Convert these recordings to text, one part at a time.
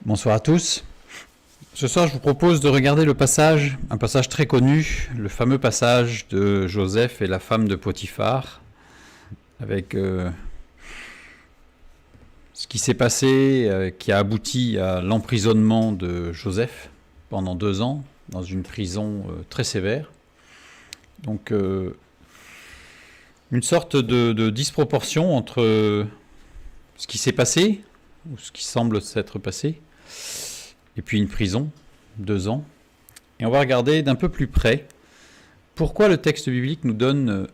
Bonsoir à tous. Ce soir, je vous propose de regarder un passage très connu, le fameux passage de Joseph et la femme de Potiphar, avec ce qui s'est passé, qui a abouti à l'emprisonnement de Joseph pendant 2 ans, dans une prison très sévère. Donc, une sorte de disproportion entre ce qui s'est passé, ou ce qui semble s'être passé, et puis une prison, 2 ans. Et on va regarder d'un peu plus près pourquoi le texte biblique nous donne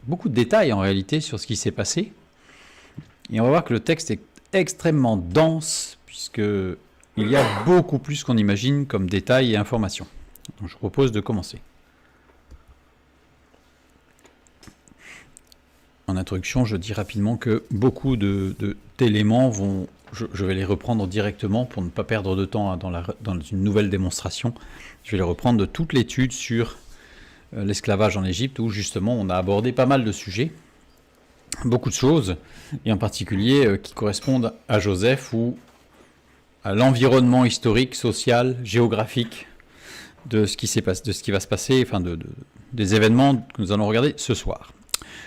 beaucoup de détails en réalité sur ce qui s'est passé. Et on va voir que le texte est extrêmement dense, puisqu'il y a beaucoup plus qu'on imagine comme détails et informations. Donc je vous propose de commencer. En introduction, je dis rapidement que beaucoup d'éléments vont... Je vais les reprendre directement pour ne pas perdre de temps dans une nouvelle démonstration. Je vais les reprendre de toute l'étude sur l'esclavage en Égypte, où justement on a abordé pas mal de sujets, beaucoup de choses, et en particulier qui correspondent à Joseph ou à l'environnement historique, social, géographique de ce qui va se passer, enfin des événements que nous allons regarder ce soir.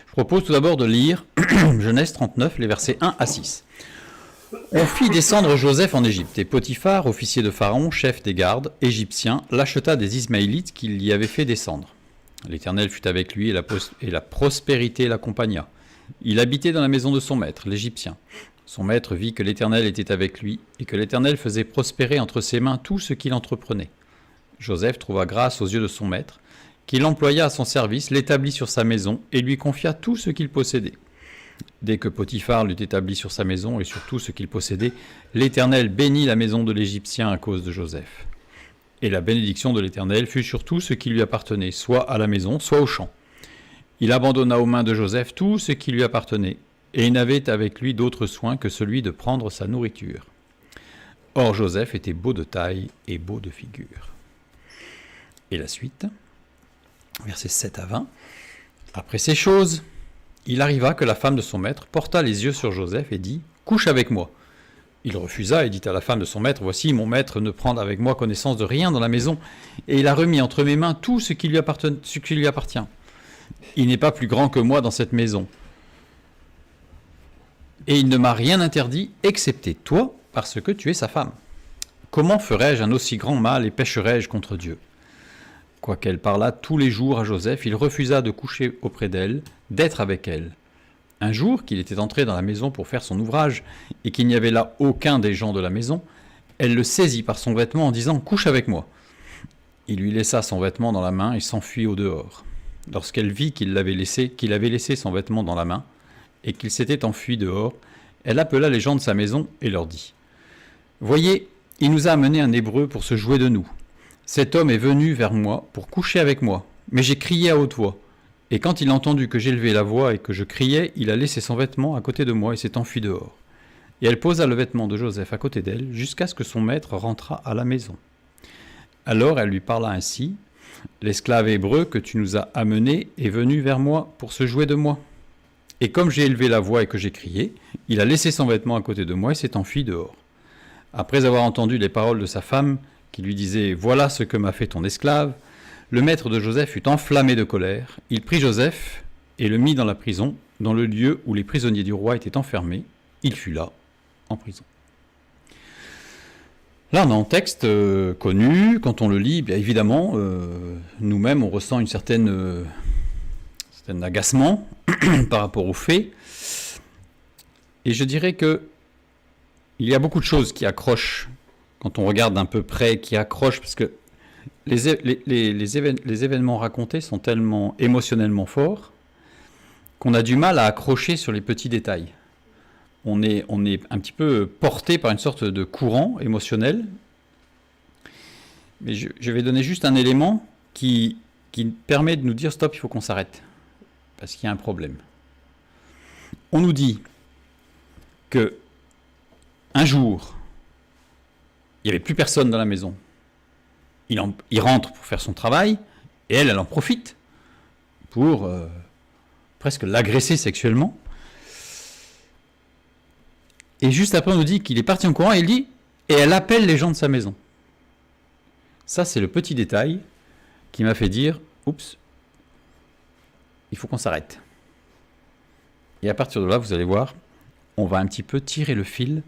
Je propose tout d'abord de lire Genèse 39, les versets 1 à 6. On fit descendre Joseph en Égypte, et Potiphar, officier de Pharaon, chef des gardes, égyptien, l'acheta des Ismaélites qu'il y avait fait descendre. L'Éternel fut avec lui, et la prospérité l'accompagna. Il habitait dans la maison de son maître, l'Égyptien. Son maître vit que l'Éternel était avec lui, et que l'Éternel faisait prospérer entre ses mains tout ce qu'il entreprenait. Joseph trouva grâce aux yeux de son maître, qu'il employa à son service, l'établit sur sa maison, et lui confia tout ce qu'il possédait. Dès que Potiphar l'eut établi sur sa maison et sur tout ce qu'il possédait, l'Éternel bénit la maison de l'Égyptien à cause de Joseph. Et la bénédiction de l'Éternel fut sur tout ce qui lui appartenait, soit à la maison, soit au champ. Il abandonna aux mains de Joseph tout ce qui lui appartenait, et il n'avait avec lui d'autre soin que celui de prendre sa nourriture. Or Joseph était beau de taille et beau de figure. Et la suite, versets 7 à 20. Après ces choses, il arriva que la femme de son maître porta les yeux sur Joseph et dit « Couche avec moi ». Il refusa et dit à la femme de son maître « Voici, mon maître ne prend avec moi connaissance de rien dans la maison, et il a remis entre mes mains tout ce qui lui appartient. Il n'est pas plus grand que moi dans cette maison. Et il ne m'a rien interdit, excepté toi, parce que tu es sa femme. Comment ferais-je un aussi grand mal et pécherais-je contre Dieu ?» Quoiqu'elle parlât tous les jours à Joseph, il refusa de coucher auprès d'elle, d'être avec elle. Un jour, qu'il était entré dans la maison pour faire son ouvrage, et qu'il n'y avait là aucun des gens de la maison, elle le saisit par son vêtement en disant « Couche avec moi ». Il lui laissa son vêtement dans la main et s'enfuit au dehors. Lorsqu'elle vit qu'il avait laissé son vêtement dans la main, et qu'il s'était enfui dehors, elle appela les gens de sa maison et leur dit « Voyez, il nous a amené un Hébreu pour se jouer de nous. Cet homme est venu vers moi pour coucher avec moi, mais j'ai crié à haute voix. Et quand il a entendu que j'élevais la voix et que je criais, il a laissé son vêtement à côté de moi et s'est enfui dehors. Et elle posa le vêtement de Joseph à côté d'elle, jusqu'à ce que son maître rentrât à la maison. Alors elle lui parla ainsi, « L'esclave hébreu que tu nous as amené est venu vers moi pour se jouer de moi. Et comme j'ai élevé la voix et que j'ai crié, il a laissé son vêtement à côté de moi et s'est enfui dehors. Après avoir entendu les paroles de sa femme, qui lui disait « Voilà ce que m'a fait ton esclave », le maître de Joseph fut enflammé de colère. Il prit Joseph et le mit dans la prison, dans le lieu où les prisonniers du roi étaient enfermés. Il fut là, en prison. Là, on a un texte connu. Quand on le lit, bien évidemment, nous-mêmes, on ressent une certaine agacement par rapport aux faits. Et je dirais que il y a beaucoup de choses qui accrochent quand on regarde d'un peu près, qui accrochent, parce que les événements racontés sont tellement émotionnellement forts qu'on a du mal à accrocher sur les petits détails. On est un petit peu porté par une sorte de courant émotionnel. Mais je vais donner juste un élément qui permet de nous dire « Stop, il faut qu'on s'arrête », parce qu'il y a un problème. On nous dit que un jour, il n'y avait plus personne dans la maison. Il rentre pour faire son travail, et elle en profite pour presque l'agresser sexuellement. Et juste après, on nous dit qu'il est parti en courant et il dit « Et elle appelle les gens de sa maison ». Ça, c'est le petit détail qui m'a fait dire « Oups, il faut qu'on s'arrête ». Et à partir de là, vous allez voir, on va un petit peu tirer le fil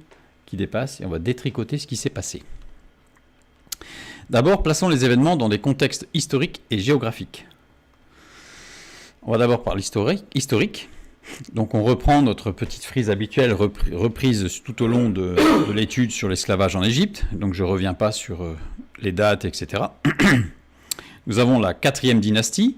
qui dépasse et on va détricoter ce qui s'est passé. D'abord, plaçons les événements dans des contextes historiques et géographiques. On va d'abord par l'historique. Donc on reprend notre petite frise habituelle reprise tout au long de l'étude sur l'esclavage en Égypte. Donc je ne reviens pas sur les dates, etc. Nous avons la 4e dynastie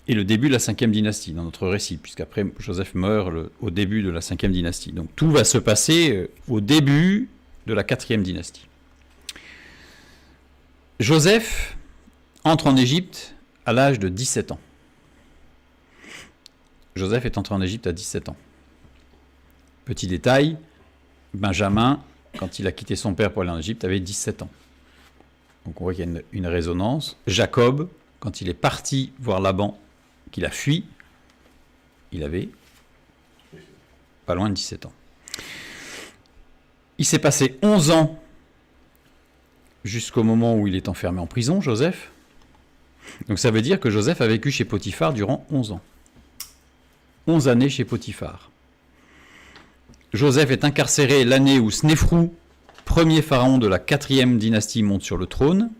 et le début de la 5e dynastie dans notre récit, puisqu'après Joseph meurt au début de la 5e dynastie. Donc tout va se passer au début de la 4e dynastie. Joseph entre en Égypte à l'âge de 17 ans. Joseph est entré en Égypte à 17 ans. Petit détail, Benjamin, quand il a quitté son père pour aller en Égypte, avait 17 ans. Donc on voit qu'il y a une résonance. Jacob, quand il est parti voir Laban, qu'il a fui, il avait pas loin de 17 ans. Il s'est passé 11 ans jusqu'au moment où il est enfermé en prison, Joseph. Donc ça veut dire que Joseph a vécu chez Potiphar durant 11 ans. 11 années chez Potiphar. Joseph est incarcéré l'année où Snéfrou, premier pharaon de la 4e dynastie, monte sur le trône.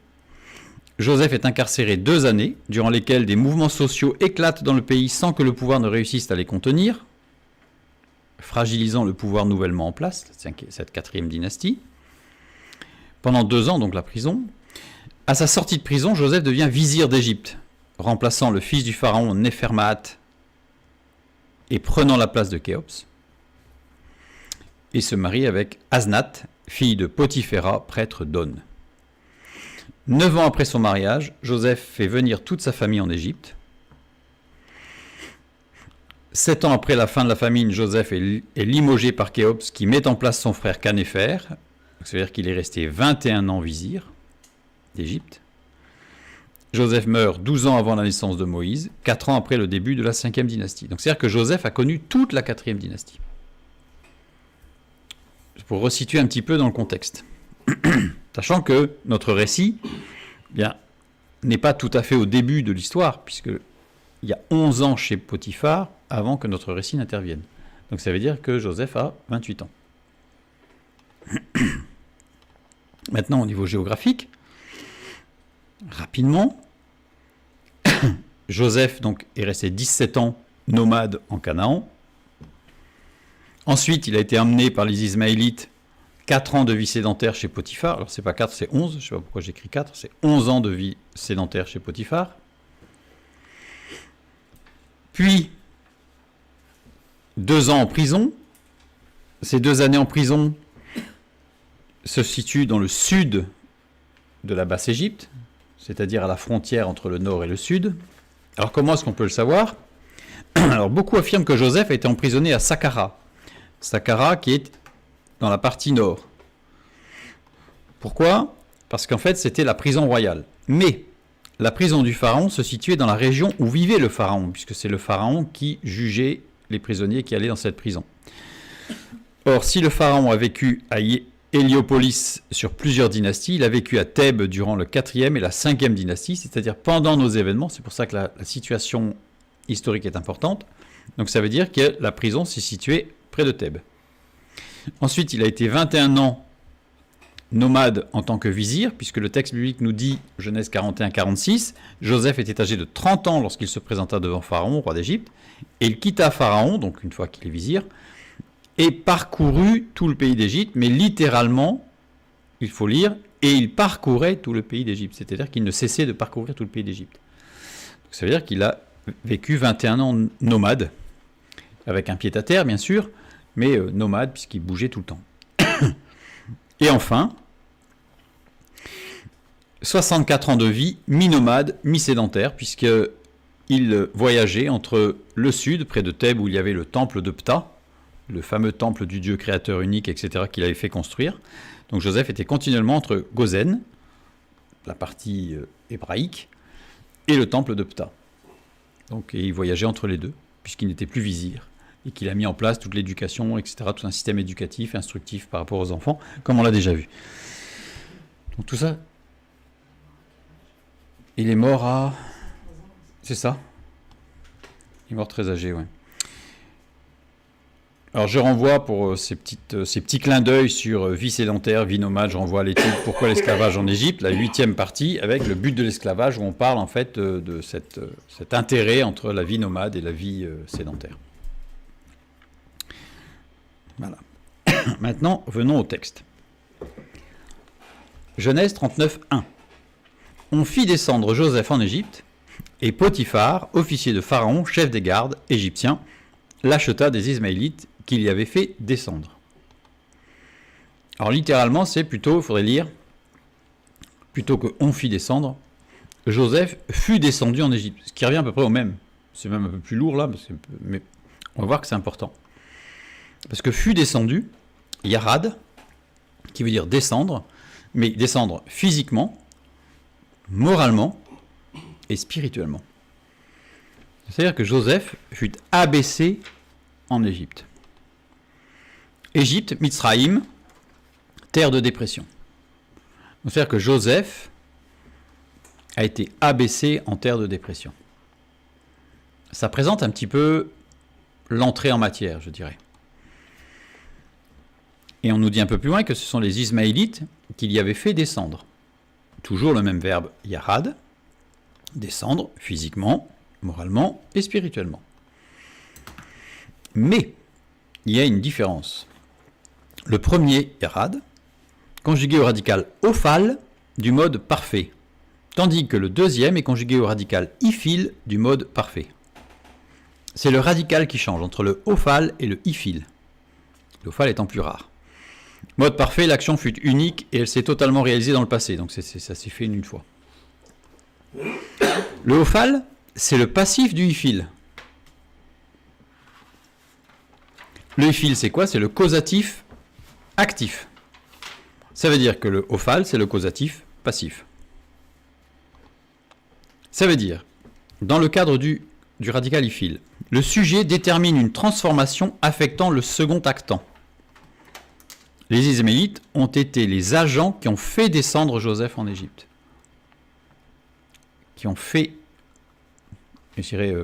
Joseph est incarcéré 2 années, durant lesquelles des mouvements sociaux éclatent dans le pays sans que le pouvoir ne réussisse à les contenir, fragilisant le pouvoir nouvellement en place, cette 4e dynastie. Pendant 2 ans, donc la prison. À sa sortie de prison, Joseph devient vizir d'Égypte, remplaçant le fils du pharaon Néfermaat et prenant la place de Khéops, et se marie avec Asnath, fille de Potiphéra, prêtre d'On. 9 ans après son mariage, Joseph fait venir toute sa famille en Égypte. 7 ans après la fin de la famine, Joseph est limogé par Khéops, qui met en place son frère Canéfer. C'est-à-dire qu'il est resté 21 ans vizir d'Égypte. Joseph meurt 12 ans avant la naissance de Moïse, 4 ans après le début de la 5e dynastie. Donc c'est-à-dire que Joseph a connu toute la 4e dynastie. Pour resituer un petit peu dans le contexte. Sachant que notre récit n'est pas tout à fait au début de l'histoire, puisqu'il y a 11 ans chez Potiphar avant que notre récit n'intervienne. Donc ça veut dire que Joseph a 28 ans. Maintenant, au niveau géographique, rapidement, Joseph donc, est resté 17 ans nomade en Canaan. Ensuite, il a été emmené par les Ismaélites, 4 ans de vie sédentaire chez Potiphar. Alors, c'est pas 4, c'est 11. Je ne sais pas pourquoi j'écris 4. C'est 11 ans de vie sédentaire chez Potiphar. Puis, 2 ans en prison. Ces 2 années en prison se situent dans le sud de la Basse-Égypte, c'est-à-dire à la frontière entre le nord et le sud. Alors, comment est-ce qu'on peut le savoir ? Alors, beaucoup affirment que Joseph a été emprisonné à Saqqara. Saqqara qui est dans la partie nord. Pourquoi ? Parce qu'en fait, c'était la prison royale. Mais la prison du pharaon se situait dans la région où vivait le pharaon, puisque c'est le pharaon qui jugeait les prisonniers qui allaient dans cette prison. Or, si le pharaon a vécu à Héliopolis sur plusieurs dynasties, il a vécu à Thèbes durant le 4e et la 5e dynastie, c'est-à-dire pendant nos événements. C'est pour ça que la situation historique est importante. Donc ça veut dire que la prison s'est située près de Thèbes. Ensuite, il a été 21 ans nomade en tant que vizir, puisque le texte biblique nous dit, Genèse 41-46, Joseph était âgé de 30 ans lorsqu'il se présenta devant Pharaon, roi d'Égypte, et il quitta Pharaon, donc une fois qu'il est vizir, et parcourut tout le pays d'Égypte, mais littéralement, il faut lire, et il parcourait tout le pays d'Égypte, c'est-à-dire qu'il ne cessait de parcourir tout le pays d'Égypte. Donc, ça veut dire qu'il a vécu 21 ans nomade, avec un pied-à-terre bien sûr, mais nomade puisqu'il bougeait tout le temps. Et enfin, 64 ans de vie, mi-nomade, mi-sédentaire, puisqu'il voyageait entre le sud, près de Thèbes, où il y avait le temple de Ptah, le fameux temple du Dieu créateur unique, etc., qu'il avait fait construire. Donc Joseph était continuellement entre Gozen, la partie hébraïque, et le temple de Ptah. Donc il voyageait entre les deux, puisqu'il n'était plus vizir. et qu'il a mis en place toute l'éducation, etc., tout un système éducatif, instructif par rapport aux enfants, comme on l'a déjà vu. Donc tout ça, il est mort à... C'est ça? Il est mort très âgé, ouais. Alors je renvoie pour ces petits clins d'œil sur vie sédentaire, vie nomade, je renvoie à l'étude Pourquoi l'esclavage en Égypte, la 8e partie, avec le but de l'esclavage, où on parle en fait de cet intérêt entre la vie nomade et la vie sédentaire. Voilà. Maintenant, venons au texte. Genèse 39, 1. On fit descendre Joseph en Égypte, et Potiphar, officier de Pharaon, chef des gardes égyptiens, l'acheta des Ismaélites qu'il y avait fait descendre. Alors littéralement, c'est plutôt, il faudrait lire, plutôt que on fit descendre, Joseph fut descendu en Égypte, ce qui revient à peu près au même. C'est même un peu plus lourd là, mais on va voir que c'est important. Parce que fut descendu, yarad, qui veut dire descendre, mais descendre physiquement, moralement et spirituellement. C'est-à-dire que Joseph fut abaissé en Égypte. Égypte, Mitzraïm, terre de dépression. C'est-à-dire que Joseph a été abaissé en terre de dépression. Ça présente un petit peu l'entrée en matière, je dirais. Et on nous dit un peu plus loin que ce sont les Ismaélites qui l'y avaient fait descendre. Toujours le même verbe yarad, descendre physiquement, moralement et spirituellement. Mais il y a une différence. Le premier, yarad, conjugué au radical ophal du mode parfait, tandis que le deuxième est conjugué au radical iphil du mode parfait. C'est le radical qui change entre le ophal et le iphil, l'ophal étant plus rare. Mode parfait, l'action fut unique et elle s'est totalement réalisée dans le passé, donc ça s'est fait une fois. Le ophal, c'est le passif du iphil. Le iphil, c'est quoi? C'est le causatif actif. Ça veut dire que le ophal, c'est le causatif passif. Ça veut dire, dans le cadre du radical iphil, le sujet détermine une transformation affectant le second actant. Les Ismaélites ont été les agents qui ont fait descendre Joseph en Égypte. Qui ont fait, je dirais,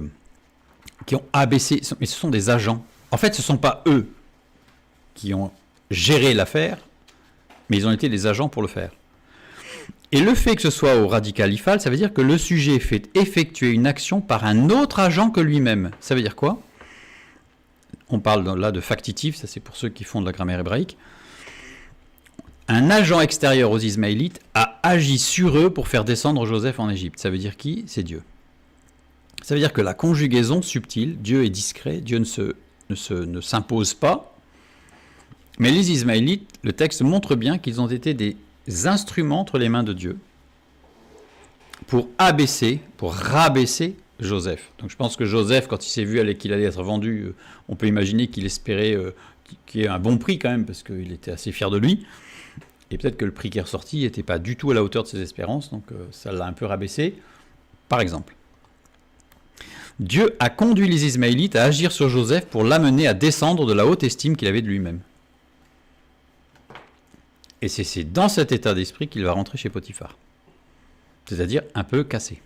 qui ont abaissé, mais ce sont des agents. En fait, ce ne sont pas eux qui ont géré l'affaire, mais ils ont été les agents pour le faire. Et le fait que ce soit au radical iphal, ça veut dire que le sujet fait effectuer une action par un autre agent que lui-même. Ça veut dire quoi? On parle là de factitif, ça c'est pour ceux qui font de la grammaire hébraïque. Un agent extérieur aux Ismaélites a agi sur eux pour faire descendre Joseph en Égypte. Ça veut dire qui? C'est Dieu. Ça veut dire que la conjugaison subtile, Dieu est discret, Dieu ne s'impose pas. Mais les Ismaélites, le texte montre bien qu'ils ont été des instruments entre les mains de Dieu pour abaisser, pour rabaisser Joseph. Donc je pense que Joseph, quand il s'est vu qu'il allait être vendu, on peut imaginer qu'il espérait qu'il y ait un bon prix quand même, parce qu'il était assez fier de lui. Et peut-être que le prix qui est ressorti n'était pas du tout à la hauteur de ses espérances, donc ça l'a un peu rabaissé. Par exemple, Dieu a conduit les Ismaélites à agir sur Joseph pour l'amener à descendre de la haute estime qu'il avait de lui-même. Et c'est dans cet état d'esprit qu'il va rentrer chez Potiphar. C'est-à-dire un peu cassé.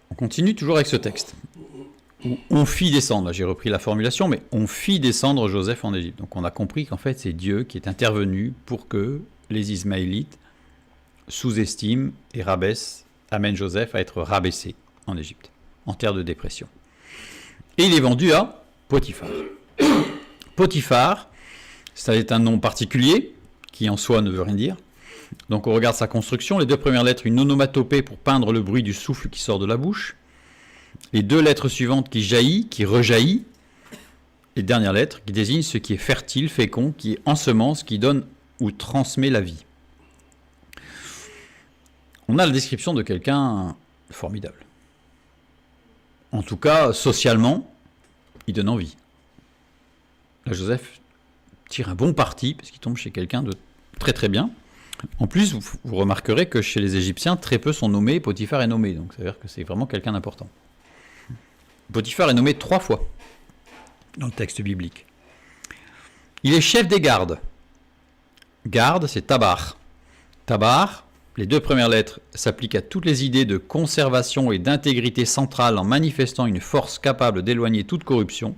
On continue toujours avec ce texte. Où on fit descendre, là j'ai repris la formulation, mais on fit descendre Joseph en Égypte. Donc on a compris qu'en fait c'est Dieu qui est intervenu pour que les Ismaélites sous-estiment et rabaissent, amènent Joseph à être rabaissé en Égypte, en terre de dépression. Et il est vendu à Potiphar. Potiphar, c'est un nom particulier, qui en soi ne veut rien dire. Donc on regarde sa construction, les deux premières lettres, une onomatopée pour peindre le bruit du souffle qui sort de la bouche. Les deux lettres suivantes qui jaillit, qui rejaillit. Les dernières lettres qui désignent ce qui est fertile, fécond, qui ensemence, qui donne ou transmet la vie. On a la description de quelqu'un formidable. En tout cas, socialement, il donne envie. Là, Joseph tire un bon parti, parce qu'il tombe chez quelqu'un de très très bien. En plus, vous remarquerez que chez les Égyptiens, très peu sont nommés, Potiphar est nommé, donc ça veut dire que c'est vraiment quelqu'un d'important. Potiphar est nommé 3 fois dans le texte biblique. Il est chef des gardes. Garde, c'est tabar. Tabar, les 2 premières lettres s'appliquent à toutes les idées de conservation et d'intégrité centrale en manifestant une force capable d'éloigner toute corruption,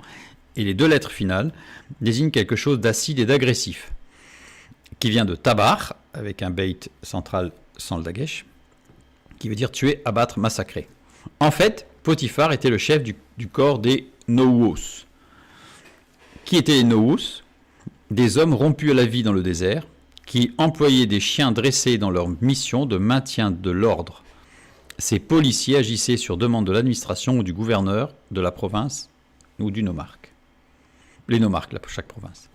et les 2 lettres finales désignent quelque chose d'acide et d'agressif, qui vient de tabar, avec un beit central sans le dagesh, qui veut dire tuer, abattre, massacrer. En fait, Potiphar était le chef du corps des Nouos. Qui étaient les Nouos? Des hommes rompus à la vie dans le désert, qui employaient des chiens dressés dans leur mission de maintien de l'ordre. Ces policiers agissaient sur demande de l'administration ou du gouverneur de la province ou du nomarque. Les nomarques, chaque province.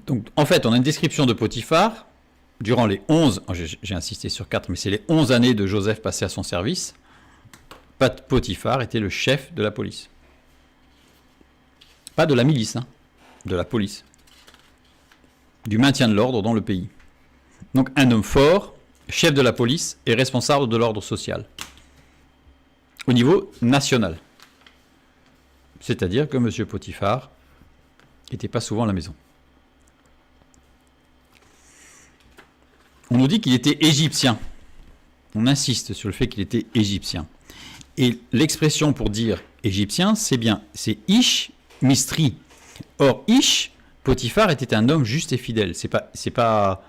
Donc, en fait, on a une description de Potiphar durant les 11, j'ai insisté sur 4, mais c'est les 11 années de Joseph passées à son service. Potiphar était le chef de la police. Pas de la milice, hein, de la police. Du maintien de l'ordre dans le pays. Donc un homme fort, chef de la police et responsable de l'ordre social. Au niveau national. C'est-à-dire que M. Potiphar n'était pas souvent à la maison. On nous dit qu'il était égyptien. On insiste sur le fait qu'il était égyptien. Et l'expression pour dire égyptien, c'est Ish Mistri. Or, Ish, Potiphar était un homme juste et fidèle. C'est pas.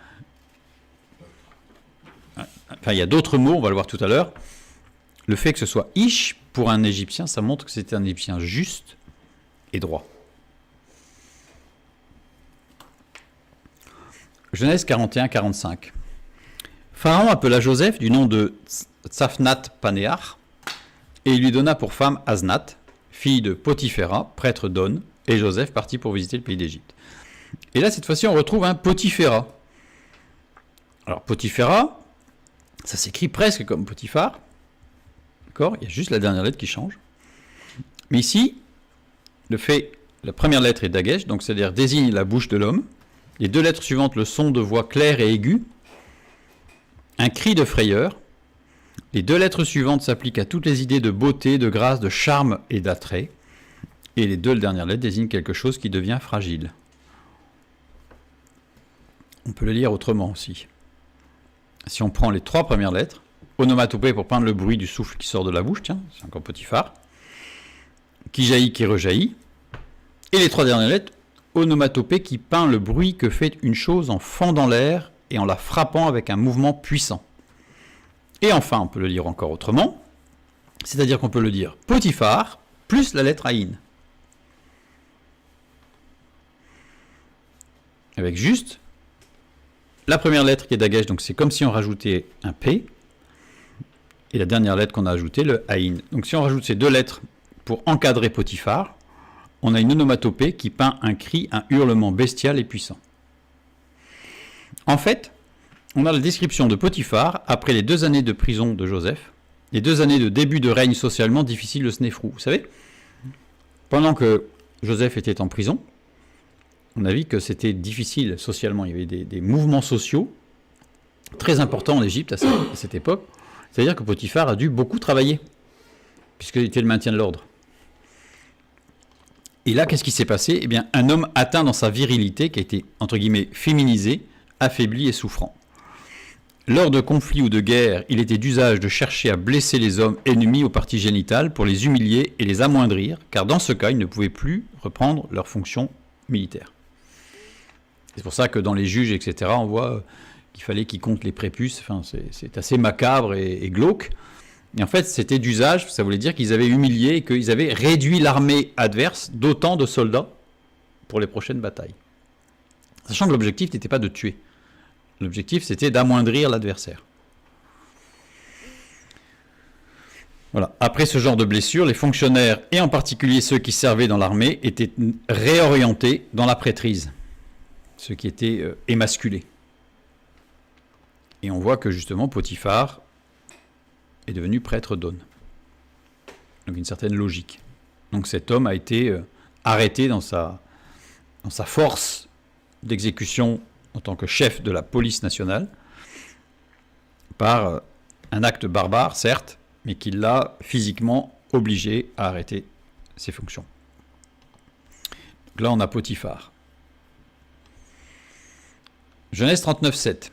Enfin, il y a d'autres mots, on va le voir tout à l'heure. Le fait que ce soit Ish pour un Égyptien, ça montre que c'était un Égyptien juste et droit. Genèse 41-45. Pharaon appela Joseph du nom de Tsafnat Panéar et il lui donna pour femme Asnath, fille de Potiphéra, prêtre d'On, et Joseph partit pour visiter le pays d'Égypte. Et là, cette fois-ci, on retrouve un Potiphéra. Alors, Potiphéra, ça s'écrit presque comme Potiphar. D'accord ? Il y a juste la dernière lettre qui change. Mais ici, la première lettre est Dagesh, donc c'est-à-dire désigne la bouche de l'homme. Les 2 lettres suivantes, le son de voix claire et aiguë. Un cri de frayeur. Les 2 lettres suivantes s'appliquent à toutes les idées de beauté, de grâce, de charme et d'attrait. Et les 2 dernières lettres désignent quelque chose qui devient fragile. On peut le lire autrement aussi. Si on prend les 3 premières lettres, onomatopée pour peindre le bruit du souffle qui sort de la bouche, tiens, c'est encore Potiphar, qui jaillit, qui rejaillit, et les 3 dernières lettres, onomatopée qui peint le bruit que fait une chose en fendant l'air et en la frappant avec un mouvement puissant. Et enfin, on peut le lire encore autrement, c'est-à-dire qu'on peut le dire Potiphar plus la lettre Aïn. Avec juste la première lettre qui est Dagesh, donc c'est comme si on rajoutait un P, et la dernière lettre qu'on a ajoutée, le Aïn. Donc si on rajoute ces 2 lettres pour encadrer Potiphar, on a une onomatopée qui peint un cri, un hurlement bestial et puissant. En fait, on a la description de Potiphar après les 2 années de prison de Joseph, les 2 années de début de règne socialement difficile de Snéfrou. Vous savez, pendant que Joseph était en prison, on a vu que c'était difficile socialement. Il y avait des mouvements sociaux très importants en Égypte à cette époque. C'est-à-dire que Potiphar a dû beaucoup travailler, puisqu'il était le maintien de l'ordre. Et là, qu'est-ce qui s'est passé ? Eh bien, un homme atteint dans sa virilité, qui a été, entre guillemets, féminisé, affaibli et souffrant. Lors de conflits ou de guerres, il était d'usage de chercher à blesser les hommes ennemis aux parties génitales pour les humilier et les amoindrir, car dans ce cas, ils ne pouvaient plus reprendre leur fonction militaire. C'est pour ça que dans les juges, etc., on voit qu'il fallait qu'ils comptent les prépuces. Enfin, c'est assez macabre et glauque. Et en fait, c'était d'usage, ça voulait dire qu'ils avaient humilié et qu'ils avaient réduit l'armée adverse d'autant de soldats pour les prochaines batailles. Sachant que l'objectif n'était pas de tuer. L'objectif, c'était d'amoindrir l'adversaire. Voilà. Après ce genre de blessure, les fonctionnaires, et en particulier ceux qui servaient dans l'armée, étaient réorientés dans la prêtrise, ceux qui étaient émasculés. Et on voit que justement Potiphar est devenu prêtre d'On. Donc une certaine logique. Donc cet homme a été arrêté dans sa force d'exécution en tant que chef de la police nationale, par un acte barbare, certes, mais qui l'a physiquement obligé à arrêter ses fonctions. Donc là, on a Potiphar. Genèse 39, 7.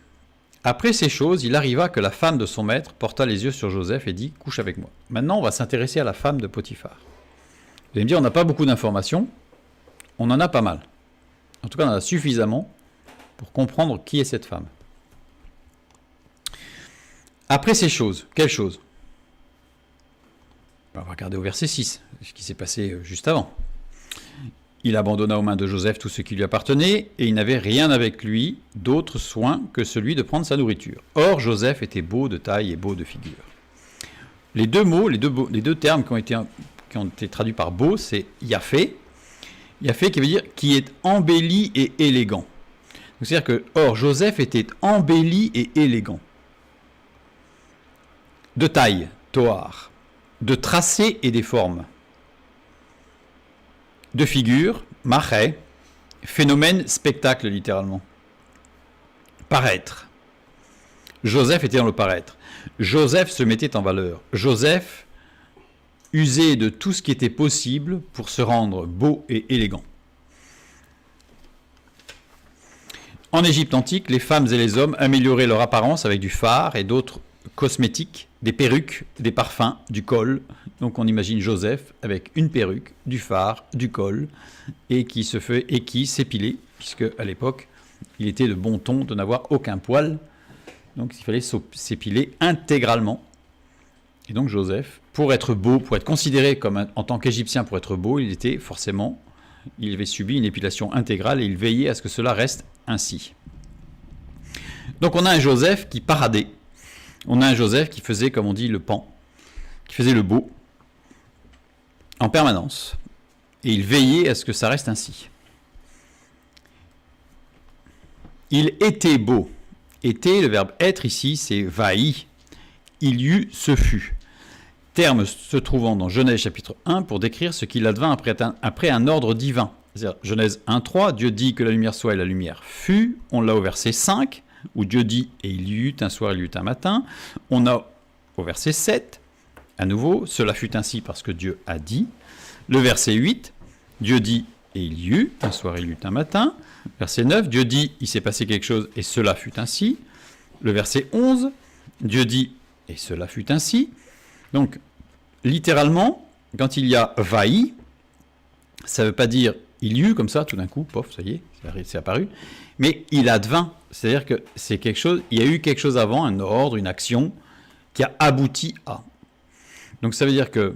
Après ces choses, il arriva que la femme de son maître porta les yeux sur Joseph et dit « Couche avec moi ». Maintenant, on va s'intéresser à la femme de Potiphar. Vous allez me dire, on n'a pas beaucoup d'informations. On en a pas mal. En tout cas, on en a suffisamment pour comprendre qui est cette femme. Après ces choses, quelles choses? On va regarder au verset 6, ce qui s'est passé juste avant. Il abandonna aux mains de Joseph tout ce qui lui appartenait, et il n'avait rien avec lui d'autre soin que celui de prendre sa nourriture. Or, Joseph était beau de taille et beau de figure. Les deux mots, les deux termes qui ont été traduits par beau, c'est Yaphé. Yaphé qui veut dire qui est embelli et élégant. C'est-à-dire que, or, Joseph était embelli et élégant. De taille, toar, de tracé et des formes. De figure, maré, phénomène, spectacle littéralement. Paraître. Joseph était dans le paraître. Joseph se mettait en valeur. Joseph usait de tout ce qui était possible pour se rendre beau et élégant. En Égypte antique, les femmes et les hommes amélioraient leur apparence avec du fard et d'autres cosmétiques, des perruques, des parfums, du col. Donc on imagine Joseph avec une perruque, du fard, du col, et qui s'épilait, puisque à l'époque, il était de bon ton de n'avoir aucun poil. Donc il fallait s'épiler intégralement. Et donc Joseph, pour être beau, pour être considéré comme en tant qu'Égyptien pour être beau, il avait subi une épilation intégrale et il veillait à ce que cela reste ainsi. Donc on a un Joseph qui paradait. On a un Joseph qui faisait, comme on dit, le pan, qui faisait le beau, en permanence. Et il veillait à ce que ça reste ainsi. Il était beau. Était, le verbe être ici, c'est vaï. Il y eut, ce fut. Terme se trouvant dans Genèse chapitre 1 pour décrire ce qu'il advint après un ordre divin. C'est-à-dire, Genèse 1.3, Dieu dit que la lumière soit et la lumière fut. On l'a au verset 5. Où Dieu dit « et il y eut un soir, il y eut un matin ». On a au verset 7, à nouveau, « cela fut ainsi parce que Dieu a dit ». Le verset 8, Dieu dit « et il y eut un soir, il y eut un matin ». Verset 9, Dieu dit « il s'est passé quelque chose et cela fut ainsi ». Le verset 11, Dieu dit « et cela fut ainsi ». Donc, littéralement, quand il y a « vaï », ça ne veut pas dire « il y eut » comme ça, tout d'un coup, pof, ça y est, c'est apparu. Mais il advint, c'est-à-dire que c'est quelque chose, il y a eu quelque chose avant, un ordre, une action, qui a abouti à. Donc ça veut dire que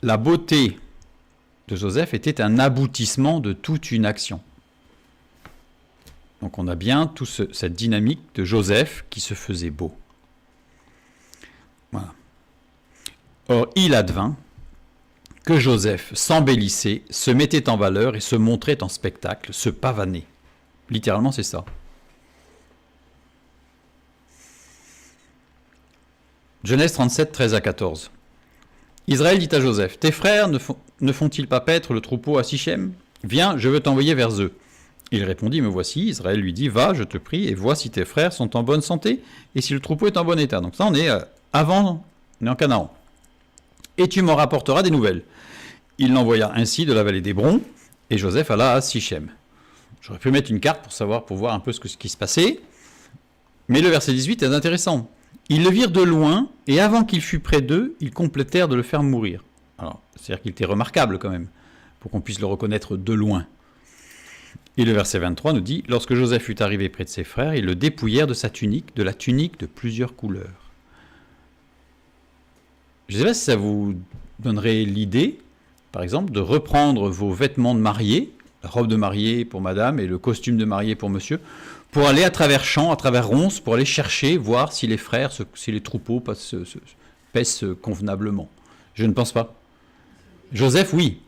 la beauté de Joseph était un aboutissement de toute une action. Donc on a bien toute cette dynamique de Joseph qui se faisait beau. Voilà. Or, il advint que Joseph s'embellissait, se mettait en valeur et se montrait en spectacle, se pavanait. Littéralement, c'est ça. Genèse 37, 13 à 14. Israël dit à Joseph, « Tes frères ne font-ils pas paître le troupeau à Sichem? Viens, je veux t'envoyer vers eux. » Il répondit, « Me voici. » Israël lui dit, « Va, je te prie, et vois si tes frères sont en bonne santé, et si le troupeau est en bon état. » Donc ça, on est en Canaan. « Et tu m'en rapporteras des nouvelles. » Il l'envoya ainsi de la vallée d'Hébron, et Joseph alla à Sichem. J'aurais pu mettre une carte pour voir un peu ce qui se passait. Mais le verset 18 est intéressant. Ils le virent de loin, et avant qu'il fût près d'eux, ils complétèrent de le faire mourir. Alors, c'est-à-dire qu'il était remarquable quand même, pour qu'on puisse le reconnaître de loin. Et le verset 23 nous dit, lorsque Joseph fut arrivé près de ses frères, ils le dépouillèrent de sa tunique, de la tunique de plusieurs couleurs. Je ne sais pas si ça vous donnerait l'idée, par exemple, de reprendre vos vêtements de mariée, la robe de mariée pour madame et le costume de mariée pour monsieur, pour aller à travers champs, à travers ronces, pour aller chercher, voir si les frères, si les troupeaux paissent convenablement. Je ne pense pas. Joseph, oui.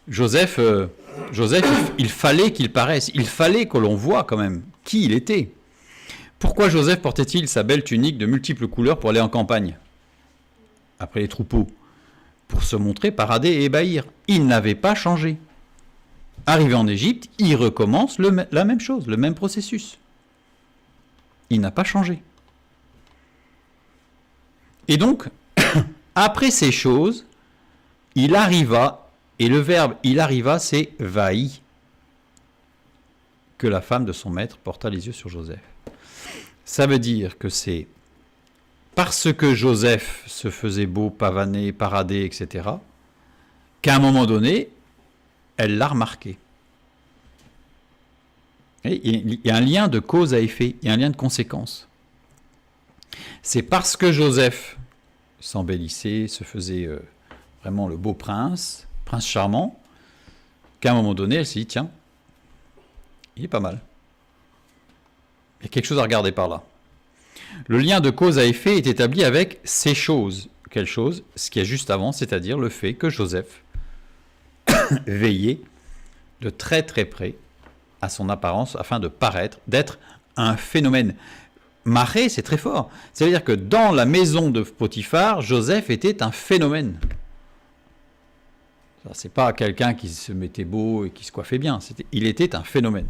Joseph, il fallait qu'il paraisse, il fallait que l'on voie quand même qui il était. Pourquoi Joseph portait-il sa belle tunique de multiples couleurs pour aller en campagne, après les troupeaux? Pour se montrer, parader et ébahir. Il n'avait pas changé. Arrivé en Égypte, il recommence la même chose, le même processus. il n'a pas changé. Et donc, après ces choses, il arriva, et le verbe il arriva, c'est vaï, que la femme de son maître porta les yeux sur Joseph. Ça veut dire que c'est parce que Joseph se faisait beau, pavaner, parader, etc., qu'à un moment donné, elle l'a remarqué. Et il y a un lien de cause à effet, il y a un lien de conséquence. C'est parce que Joseph s'embellissait, se faisait vraiment le beau prince charmant, qu'à un moment donné, elle s'est dit, tiens, il est pas mal. Il y a quelque chose à regarder par là. Le lien de cause à effet est établi avec ces choses. Quelle chose? Ce qu'il y a juste avant, c'est-à-dire le fait que Joseph veillait de très très près à son apparence afin de paraître, d'être un phénomène. Maré, c'est très fort. Ça veut dire que dans la maison de Potiphar, Joseph était un phénomène. C'est pas quelqu'un qui se mettait beau et qui se coiffait bien. Il était un phénomène.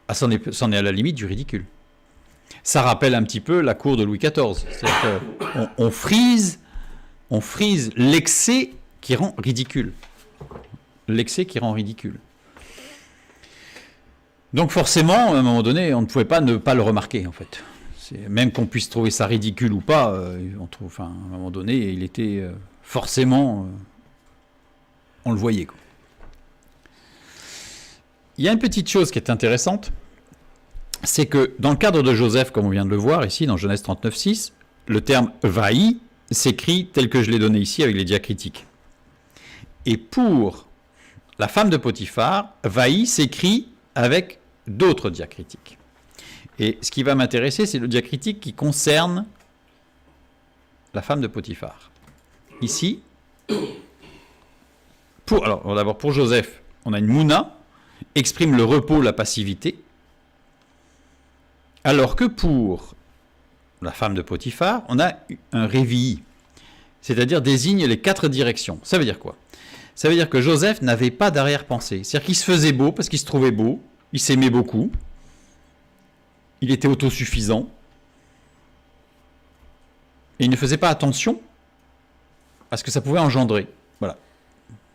Ah, c'en est à la limite du ridicule. Ça rappelle un petit peu la cour de Louis XIV. C'est-à-dire qu'on on frise l'excès qui rend ridicule. L'excès qui rend ridicule. Donc forcément, à un moment donné, on ne pouvait pas ne pas le remarquer, en fait. Même qu'on puisse trouver ça ridicule ou pas, à un moment donné, il était forcément... on le voyait, quoi. Il y a une petite chose qui est intéressante, c'est que dans le cadre de Joseph, comme on vient de le voir ici, dans Genèse 39:6, le terme « vaï » s'écrit tel que je l'ai donné ici avec les diacritiques. Et pour la femme de Potiphar, « vaï » s'écrit avec d'autres diacritiques. Et ce qui va m'intéresser, c'est le diacritique qui concerne la femme de Potiphar. Ici, alors d'abord pour Joseph, on a une mouna, exprime le repos, la passivité, alors que pour la femme de Potiphar, on a un révi, c'est-à-dire désigne les 4 directions. Ça veut dire quoi? Ça veut dire que Joseph n'avait pas d'arrière-pensée. C'est-à-dire qu'il se faisait beau parce qu'il se trouvait beau, il s'aimait beaucoup, il était autosuffisant, et il ne faisait pas attention à ce que ça pouvait engendrer. Voilà.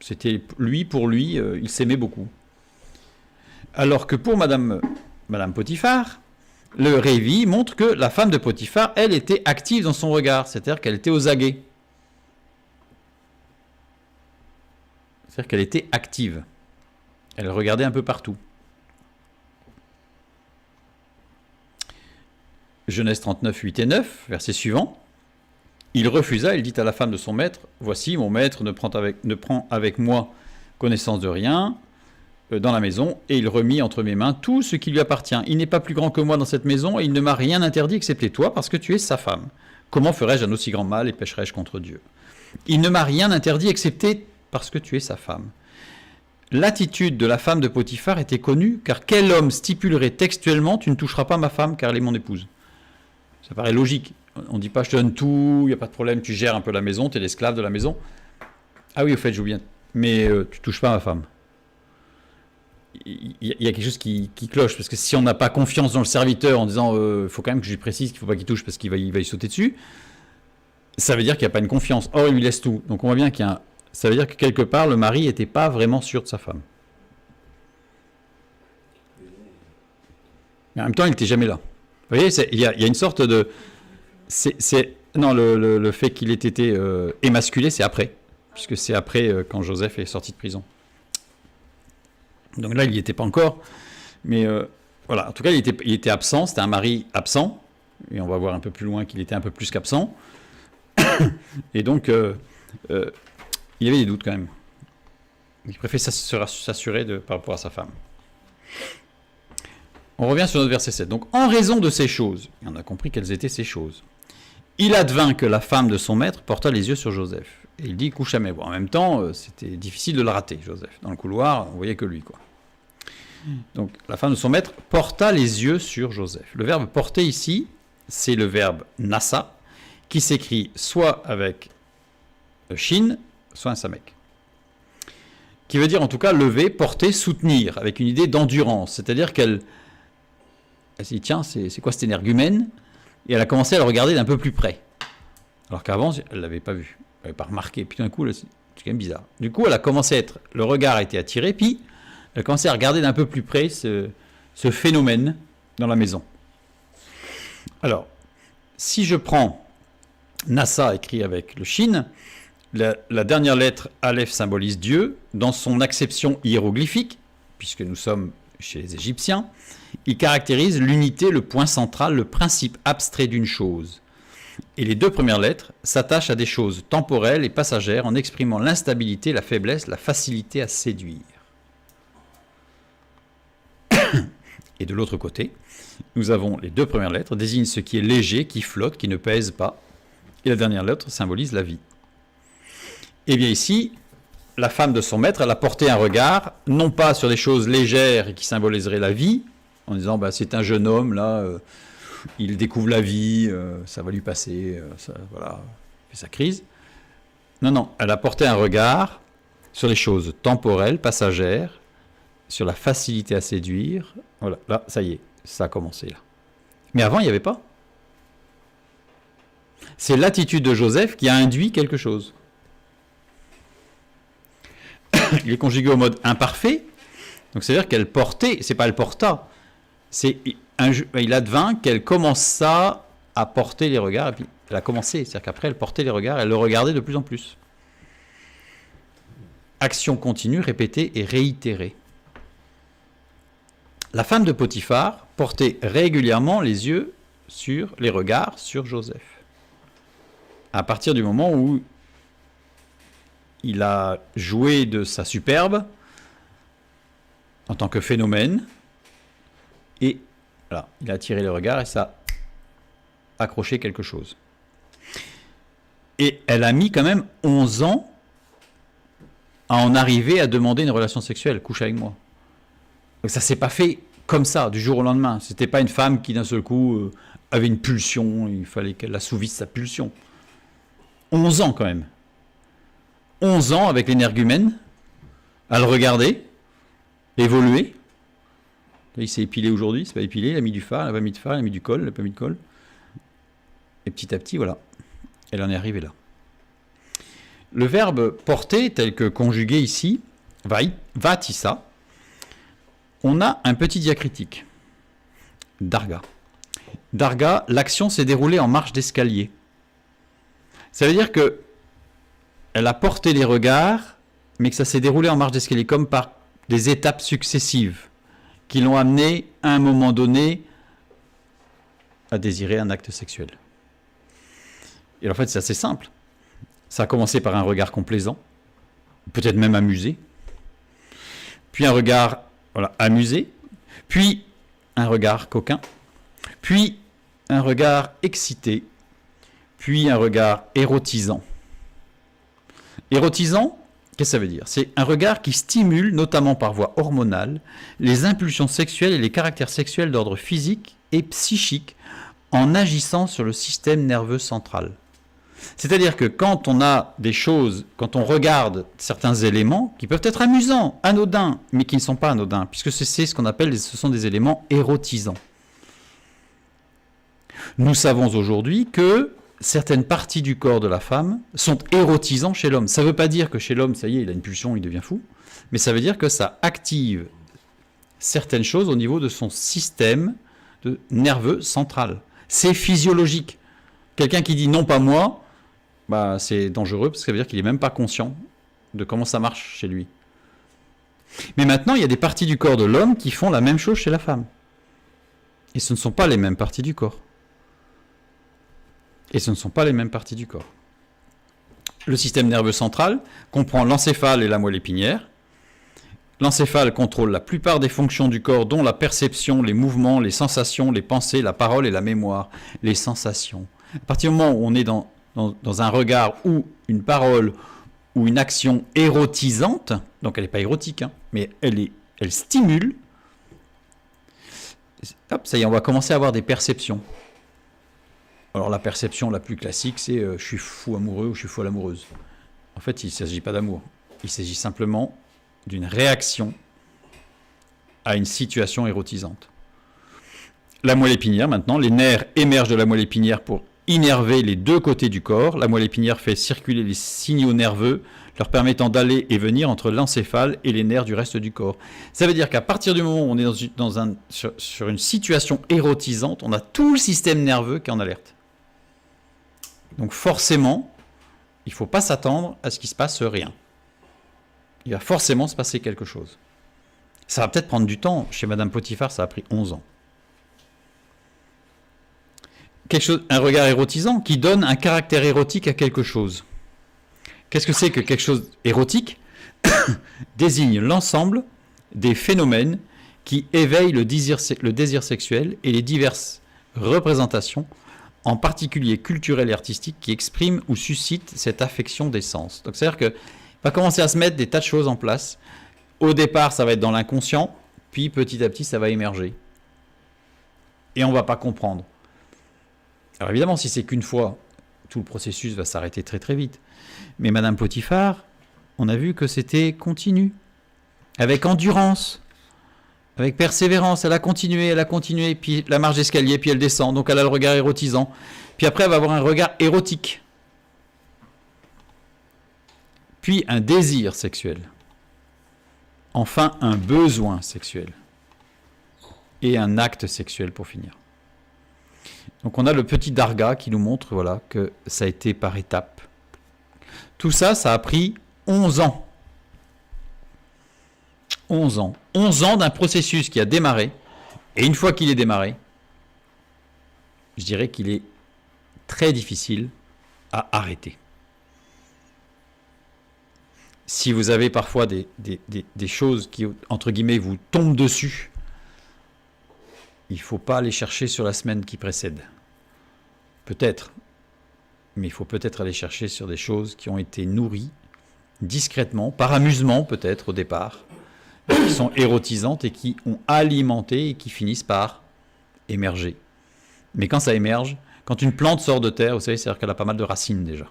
C'était lui, pour lui, il s'aimait beaucoup. Alors que pour Madame Potiphar, le révi montre que la femme de Potiphar, elle, était active dans son regard, c'est-à-dire qu'elle était aux aguets. C'est-à-dire qu'elle était active. Elle regardait un peu partout. Genèse 39, 8 et 9, verset suivant. Il refusa, il dit à la femme de son maître, « Voici, mon maître ne prend avec moi connaissance de rien dans la maison, et il remit entre mes mains tout ce qui lui appartient. Il n'est pas plus grand que moi dans cette maison, et il ne m'a rien interdit excepté toi, parce que tu es sa femme. Comment ferais-je un aussi grand mal et pécherais-je contre Dieu? Il ne m'a rien interdit excepté parce que tu es sa femme. » L'attitude de la femme de Potiphar était connue, car quel homme stipulerait textuellement « Tu ne toucheras pas ma femme, car elle est mon épouse ?» Ça paraît logique. On ne dit pas « Je te donne tout, il n'y a pas de problème, tu gères un peu la maison, tu es l'esclave de la maison. » Ah oui, au fait, j'oublie. Mais tu ne touches pas ma femme. Il y a quelque chose qui cloche, parce que si on n'a pas confiance dans le serviteur en disant il faut quand même que je lui précise qu'il ne faut pas qu'il touche parce qu'il va y sauter dessus, ça veut dire qu'il n'y a pas une confiance. Or, il lui laisse tout. Donc on voit bien qu'il y a ça veut dire que quelque part, le mari n'était pas vraiment sûr de sa femme. Mais en même temps, il n'était jamais là. Vous voyez, il y a une sorte de... Non, le fait qu'il ait été émasculé, c'est après. Puisque c'est après, quand Joseph est sorti de prison. Donc là, il n'y était pas encore. Mais voilà, en tout cas, il était absent. C'était un mari absent. Et on va voir un peu plus loin qu'il était un peu plus qu'absent. Et donc, il y avait des doutes quand même. Il préfère s'assurer par rapport à sa femme. On revient sur notre verset 7. Donc, en raison de ces choses, et on a compris quelles étaient ces choses, il advint que la femme de son maître porta les yeux sur Joseph. Et il dit, couche à mes bois. En même temps, c'était difficile de le rater, Joseph. Dans le couloir, on voyait que lui, quoi. Donc, la femme de son maître porta les yeux sur Joseph. Le verbe porter ici, c'est le verbe nassa, qui s'écrit soit avec shin, soit un samek. Qui veut dire en tout cas lever, porter, soutenir, avec une idée d'endurance. C'est-à-dire qu'elle Elle s'est dit, tiens, c'est quoi cet énergumène? Et elle a commencé à le regarder d'un peu plus près. Alors qu'avant, elle ne l'avait pas vu. Elle n'avait pas remarqué. Puis d'un coup, c'est quand même bizarre. Du coup, elle a commencé à être... Le regard a été attiré, puis elle a commencé à regarder d'un peu plus près ce phénomène dans la maison. Alors, si je prends Nasa écrit avec le Shin, la dernière lettre Aleph symbolise Dieu. Dans son acception hiéroglyphique, puisque nous sommes chez les Égyptiens, il caractérise l'unité, le point central, le principe abstrait d'une chose. Et les 2 premières lettres s'attachent à des choses temporelles et passagères en exprimant l'instabilité, la faiblesse, la facilité à séduire. Et de l'autre côté, nous avons les 2 premières lettres, désignent ce qui est léger, qui flotte, qui ne pèse pas. Et la dernière lettre symbolise la vie. Et bien ici, la femme de son maître, elle a porté un regard, non pas sur des choses légères qui symboliseraient la vie, en disant c'est un jeune homme, là, il découvre la vie, ça va lui passer, voilà, il fait sa crise. Non, elle a porté un regard sur les choses temporelles, passagères, sur la facilité à séduire. Voilà, là, ça y est, ça a commencé là. Mais avant, il n'y avait pas. C'est l'attitude de Joseph qui a induit quelque chose. Il est conjugué au mode imparfait, donc c'est-à-dire qu'elle portait, c'est pas elle porta, il advint qu'elle commença à porter les regards, et puis elle a commencé, c'est-à-dire qu'après elle portait les regards, elle le regardait de plus en plus. Action continue, répétée et réitérée. La femme de Potiphar portait régulièrement les yeux sur les regards sur Joseph. À partir du moment où il a joué de sa superbe en tant que phénomène, et voilà, il a attiré le regard et ça a accroché quelque chose. Et elle a mis quand même 11 ans à en arriver à demander une relation sexuelle, couche avec moi. Donc ça s'est pas fait comme ça, du jour au lendemain. C'était pas une femme qui d'un seul coup avait une pulsion, il fallait qu'elle assouvisse sa pulsion. 11 ans quand même. 11 ans avec l'énergumène, à le regarder, évoluer. Il s'est épilé aujourd'hui, c'est pas épilé, il a mis du fard, il n'a pas mis de fard, il a mis du col, il n'a pas mis de col. Et petit à petit, voilà, elle en est arrivée là. Le verbe porter, tel que conjugué ici, vatissa, on a un petit diacritique. Darga. Darga, l'action s'est déroulée en marche d'escalier. Ça veut dire que elle a porté les regards, mais que ça s'est déroulé en marche d'escalier, comme par des étapes successives, qui l'ont amené, à un moment donné, à désirer un acte sexuel. Et en fait, c'est assez simple. Ça a commencé par un regard complaisant, peut-être même amusé, puis un regard amusé, puis un regard coquin, puis un regard excité, puis un regard érotisant. Érotisant, qu'est-ce que ça veut dire? C'est un regard qui stimule, notamment par voie hormonale, les impulsions sexuelles et les caractères sexuels d'ordre physique et psychique en agissant sur le système nerveux central. C'est-à-dire que quand on a des choses, quand on regarde certains éléments qui peuvent être amusants, anodins, mais qui ne sont pas anodins, puisque c'est ce qu'on appelle, ce sont des éléments érotisants. Nous savons aujourd'hui que certaines parties du corps de la femme sont érotisants chez l'homme. Ça ne veut pas dire que chez l'homme, ça y est, il a une pulsion, il devient fou, mais ça veut dire que ça active certaines choses au niveau de son système nerveux central. C'est physiologique. Quelqu'un qui dit non, pas moi, c'est dangereux parce que ça veut dire qu'il n'est même pas conscient de comment ça marche chez lui. Mais maintenant, il y a des parties du corps de l'homme qui font la même chose chez la femme. Et ce ne sont pas les mêmes parties du corps. Et ce ne sont pas les mêmes parties du corps. Le système nerveux central comprend l'encéphale et la moelle épinière. L'encéphale contrôle la plupart des fonctions du corps, dont la perception, les mouvements, les sensations, les pensées, la parole et la mémoire. Les sensations. À partir du moment où on est dans un regard ou une parole ou une action érotisante, donc elle n'est pas érotique, mais elle stimule, hop, ça y est, on va commencer à avoir des perceptions. Alors la perception la plus classique, c'est je suis fou amoureux ou je suis folle amoureuse. En fait, il ne s'agit pas d'amour. Il s'agit simplement d'une réaction à une situation érotisante. la moelle épinière maintenant. Les nerfs émergent de la moelle épinière pour innerver les deux côtés du corps. La moelle épinière fait circuler les signaux nerveux, leur permettant d'aller et venir entre l'encéphale et les nerfs du reste du corps. Ça veut dire qu'à partir du moment où on est sur une situation érotisante, on a tout le système nerveux qui est en alerte. Donc forcément, il ne faut pas s'attendre à ce qu'il ne se passe rien. Il va forcément se passer quelque chose. Ça va peut-être prendre du temps. Chez Madame Potiphar, ça a pris 11 ans. Un regard érotisant qui donne un caractère érotique à quelque chose. Qu'est-ce que c'est que quelque chose érotique? Désigne l'ensemble des phénomènes qui éveillent le désir sexuel et les diverses représentations, en particulier culturelles et artistiques, qui expriment ou suscitent cette affection des sens. Donc c'est-à-dire que va commencer à se mettre des tas de choses en place. Au départ, ça va être dans l'inconscient, puis petit à petit, ça va émerger. Et on ne va pas comprendre. Alors évidemment, si c'est qu'une fois, tout le processus va s'arrêter très très vite. Mais Madame Potiphar, on a vu que c'était continu, avec endurance, avec persévérance. Elle a continué, puis la marche d'escalier, puis elle descend, donc elle a le regard érotisant. Puis après, elle va avoir un regard érotique. Puis un désir sexuel. Enfin, un besoin sexuel. Et un acte sexuel pour finir. Donc on a le petit Darga qui nous montre voilà, que ça a été par étapes. Tout ça, ça a pris 11 ans. 11 ans. 11 ans d'un processus qui a démarré. Et une fois qu'il est démarré, je dirais qu'il est très difficile à arrêter. Si vous avez parfois des choses qui, entre guillemets, vous tombent dessus, il ne faut pas aller chercher sur la semaine qui précède. Peut-être, mais il faut peut-être aller chercher sur des choses qui ont été nourries discrètement, par amusement peut-être au départ, qui sont érotisantes et qui ont alimenté et qui finissent par émerger. Mais quand ça émerge, quand une plante sort de terre, vous savez, c'est-à-dire qu'elle a pas mal de racines déjà.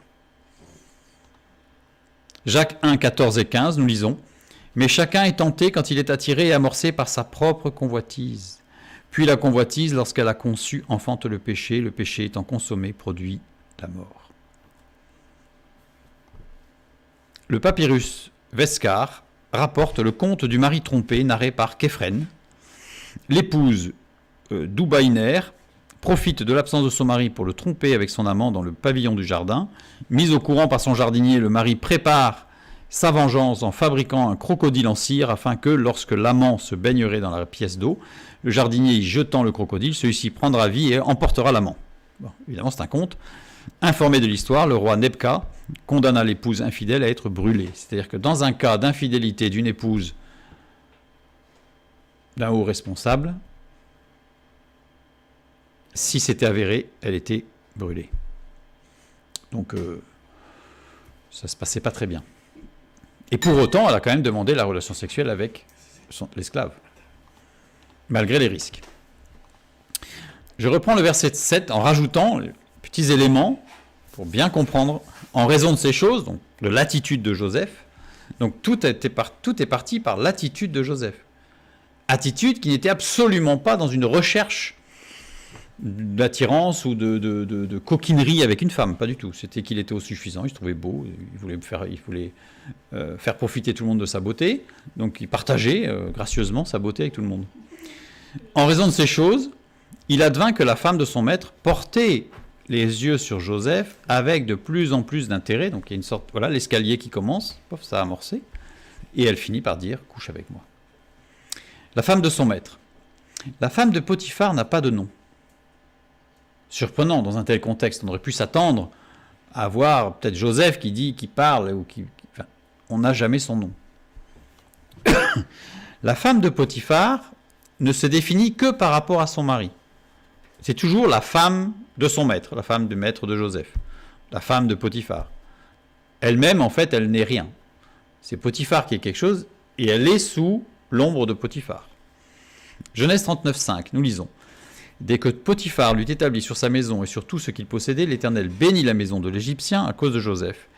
Jacques 1, 14 et 15, nous lisons « Mais chacun est tenté quand il est attiré et amorcé par sa propre convoitise. Puis la convoitise, lorsqu'elle a conçu, enfante le péché étant consommé, produit la mort. » Le papyrus Vescar rapporte le conte du mari trompé narré par Képhren. L'épouse Doubaïner profite de l'absence de son mari pour le tromper avec son amant dans le pavillon du jardin. Mis au courant par son jardinier, le mari prépare sa vengeance en fabriquant un crocodile en cire afin que, lorsque l'amant se baignerait dans la pièce d'eau, le jardinier y jetant le crocodile, celui-ci prendra vie et emportera l'amant. Bon, évidemment, c'est un conte. Informé de l'histoire, le roi Nebka condamna l'épouse infidèle à être brûlée. C'est-à-dire que dans un cas d'infidélité d'une épouse d'un haut responsable, si c'était avéré, elle était brûlée. Donc, ça ne se passait pas très bien. Et pour autant, elle a quand même demandé la relation sexuelle avec l'esclave, malgré les risques. Je reprends le verset 7 en rajoutant les petits éléments pour bien comprendre, en raison de ces choses, donc de l'attitude de Joseph. Donc tout est parti par l'attitude de Joseph. Attitude qui n'était absolument pas dans une recherche d'attirance ou de coquinerie avec une femme, pas du tout. C'était qu'il était suffisant, il se trouvait beau, il voulait faire profiter tout le monde de sa beauté, donc il partageait gracieusement sa beauté avec tout le monde. En raison de ces choses, il advint que la femme de son maître portait les yeux sur Joseph avec de plus en plus d'intérêt, donc il y a une sorte, voilà, l'escalier qui commence, ça a amorcé, et elle finit par dire « couche avec moi ». La femme de son maître. La femme de Potiphar n'a pas de nom. Surprenant dans un tel contexte, on aurait pu s'attendre à voir peut-être Joseph qui parle, ou enfin, on n'a jamais son nom. La femme de Potiphar ne se définit que par rapport à son mari. C'est toujours la femme de son maître, la femme du maître de Joseph, la femme de Potiphar. Elle-même, en fait, elle n'est rien. C'est Potiphar qui est quelque chose, et elle est sous l'ombre de Potiphar. Genèse 39, 5, nous lisons. Dès que Potiphar l'eut établi sur sa maison et sur tout ce qu'il possédait, l'Éternel bénit la maison de l'Égyptien à cause de Joseph.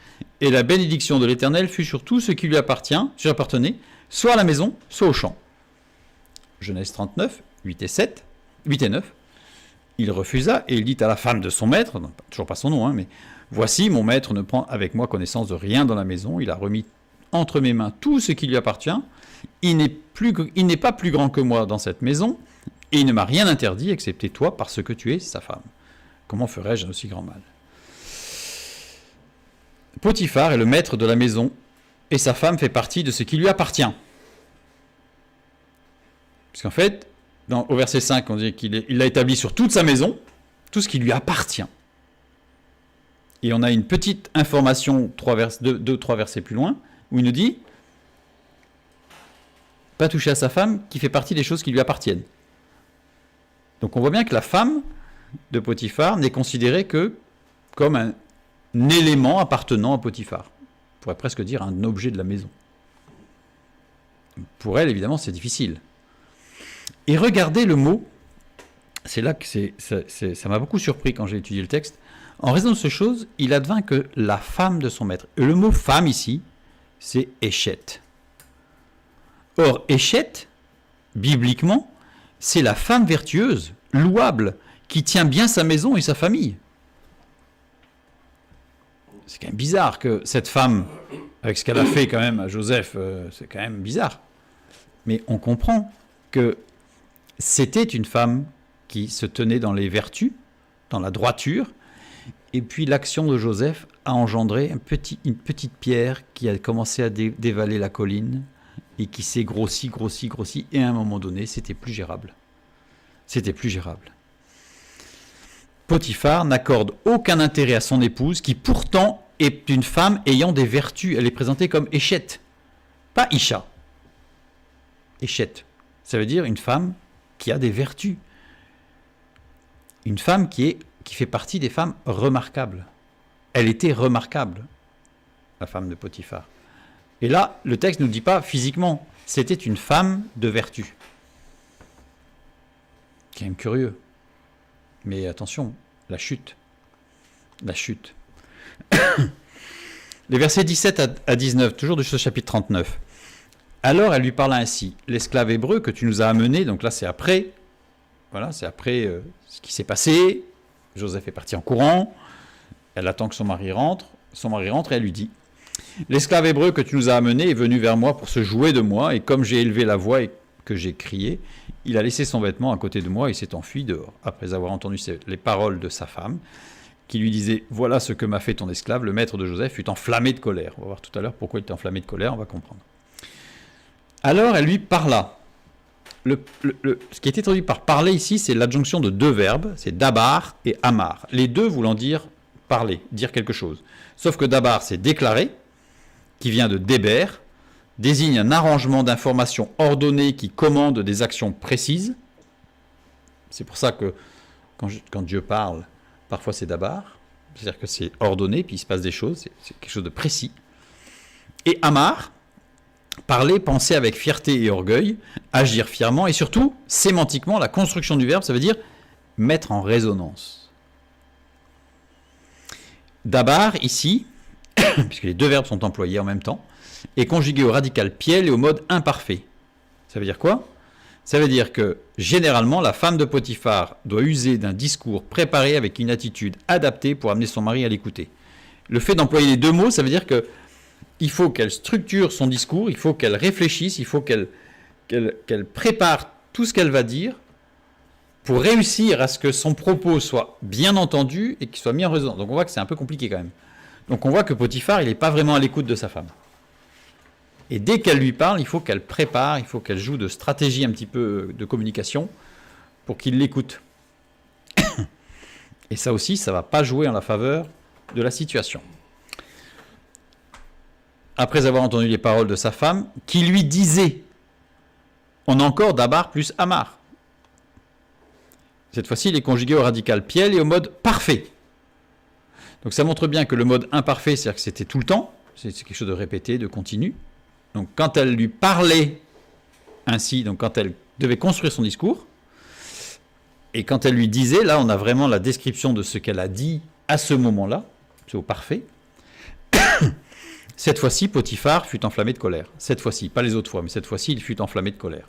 Et la bénédiction de l'Éternel fut sur tout ce qui lui appartenait, soit à la maison, soit au champ. Genèse 39, 8 et 9. Il refusa et il dit à la femme de son maître, non, toujours pas son nom, mais voici, mon maître ne prend avec moi connaissance de rien dans la maison. Il a remis entre mes mains tout ce qui lui appartient. Il n'est pas plus grand que moi dans cette maison et il ne m'a rien interdit excepté toi parce que tu es sa femme. Comment ferais-je un aussi grand mal? Potiphar est le maître de la maison et sa femme fait partie de ce qui lui appartient. Puisqu'en fait, au verset 5, on dit qu'il l'a établi sur toute sa maison, tout ce qui lui appartient. Et on a une petite information, 2-3 versets plus loin, où il nous dit pas toucher à sa femme, qui fait partie des choses qui lui appartiennent. Donc on voit bien que la femme de Potiphar n'est considérée que comme un élément appartenant à Potiphar. On pourrait presque dire un objet de la maison. Pour elle, évidemment, c'est difficile. Et regardez le mot, c'est là que ça m'a beaucoup surpris quand j'ai étudié le texte. En raison de ces choses, il advint que la femme de son maître, et le mot femme ici, c'est Échet. Or, Échet, bibliquement, c'est la femme vertueuse, louable, qui tient bien sa maison et sa famille. C'est quand même bizarre que cette femme, avec ce qu'elle a fait quand même à Joseph, c'est quand même bizarre. Mais on comprend que c'était une femme qui se tenait dans les vertus, dans la droiture, et puis l'action de Joseph a engendré une petite pierre qui a commencé à dévaler la colline et qui s'est grossie, et à un moment donné, c'était plus gérable. C'était plus gérable. Potiphar n'accorde aucun intérêt à son épouse, qui pourtant est une femme ayant des vertus. Elle est présentée comme Échet, pas Isha. Échet, ça veut dire une femme qui a des vertus. Une femme qui fait partie des femmes remarquables. Elle était remarquable, la femme de Potiphar. Et là, le texte ne nous dit pas physiquement, c'était une femme de vertu. C'est quand même curieux. Mais attention, la chute. La chute. Les versets 17 à 19, toujours de ce chapitre 39. Alors elle lui parla ainsi, l'esclave hébreu que tu nous as amené, donc là c'est après, voilà, c'est après ce qui s'est passé, Joseph est parti en courant, elle attend que son mari rentre et elle lui dit, l'esclave hébreu que tu nous as amené est venu vers moi pour se jouer de moi, et comme j'ai élevé la voix et que j'ai crié, il a laissé son vêtement à côté de moi et s'est enfui dehors, après avoir entendu les paroles de sa femme, qui lui disait, voilà ce que m'a fait ton esclave, le maître de Joseph fut enflammé de colère. On va voir tout à l'heure pourquoi il était enflammé de colère, on va comprendre. Alors elle lui parla. Ce qui est traduit par parler ici, c'est l'adjonction de deux verbes, c'est dabar et amar. Les deux voulant dire parler, dire quelque chose. Sauf que dabar, c'est déclarer, qui vient de déber, désigne un arrangement d'informations ordonnées qui commande des actions précises. C'est pour ça que quand Dieu parle, parfois c'est dabar, c'est-à-dire que c'est ordonné, puis il se passe des choses, c'est quelque chose de précis. Et amar, parler, penser avec fierté et orgueil, agir fièrement, et surtout, sémantiquement, la construction du verbe, ça veut dire mettre en résonance. Dabar, ici, puisque les deux verbes sont employés en même temps, est conjugué au radical piel et au mode imparfait. Ça veut dire quoi? Ça veut dire que, généralement, la femme de Potiphar doit user d'un discours préparé avec une attitude adaptée pour amener son mari à l'écouter. Le fait d'employer les deux mots, ça veut dire que il faut qu'elle structure son discours, il faut qu'elle réfléchisse, il faut qu'elle prépare tout ce qu'elle va dire pour réussir à ce que son propos soit bien entendu et qu'il soit mis en résonance. Donc on voit que c'est un peu compliqué quand même. Donc on voit que Potiphar, il n'est pas vraiment à l'écoute de sa femme. Et dès qu'elle lui parle, il faut qu'elle prépare, il faut qu'elle joue de stratégie un petit peu de communication pour qu'il l'écoute. Et ça aussi, ça ne va pas jouer en la faveur de la situation. Après avoir entendu les paroles de sa femme, qui lui disait, on a encore dabar plus amar. Cette fois-ci, il est conjugué au radical piel et au mode parfait. Donc ça montre bien que le mode imparfait, c'est-à-dire que c'était tout le temps, c'est quelque chose de répété, de continu. Donc quand elle lui parlait ainsi, donc quand elle devait construire son discours, et quand elle lui disait, là on a vraiment la description de ce qu'elle a dit à ce moment-là, c'est au parfait. Cette fois-ci, Potiphar fut enflammé de colère. Cette fois-ci, pas les autres fois, mais cette fois-ci, il fut enflammé de colère.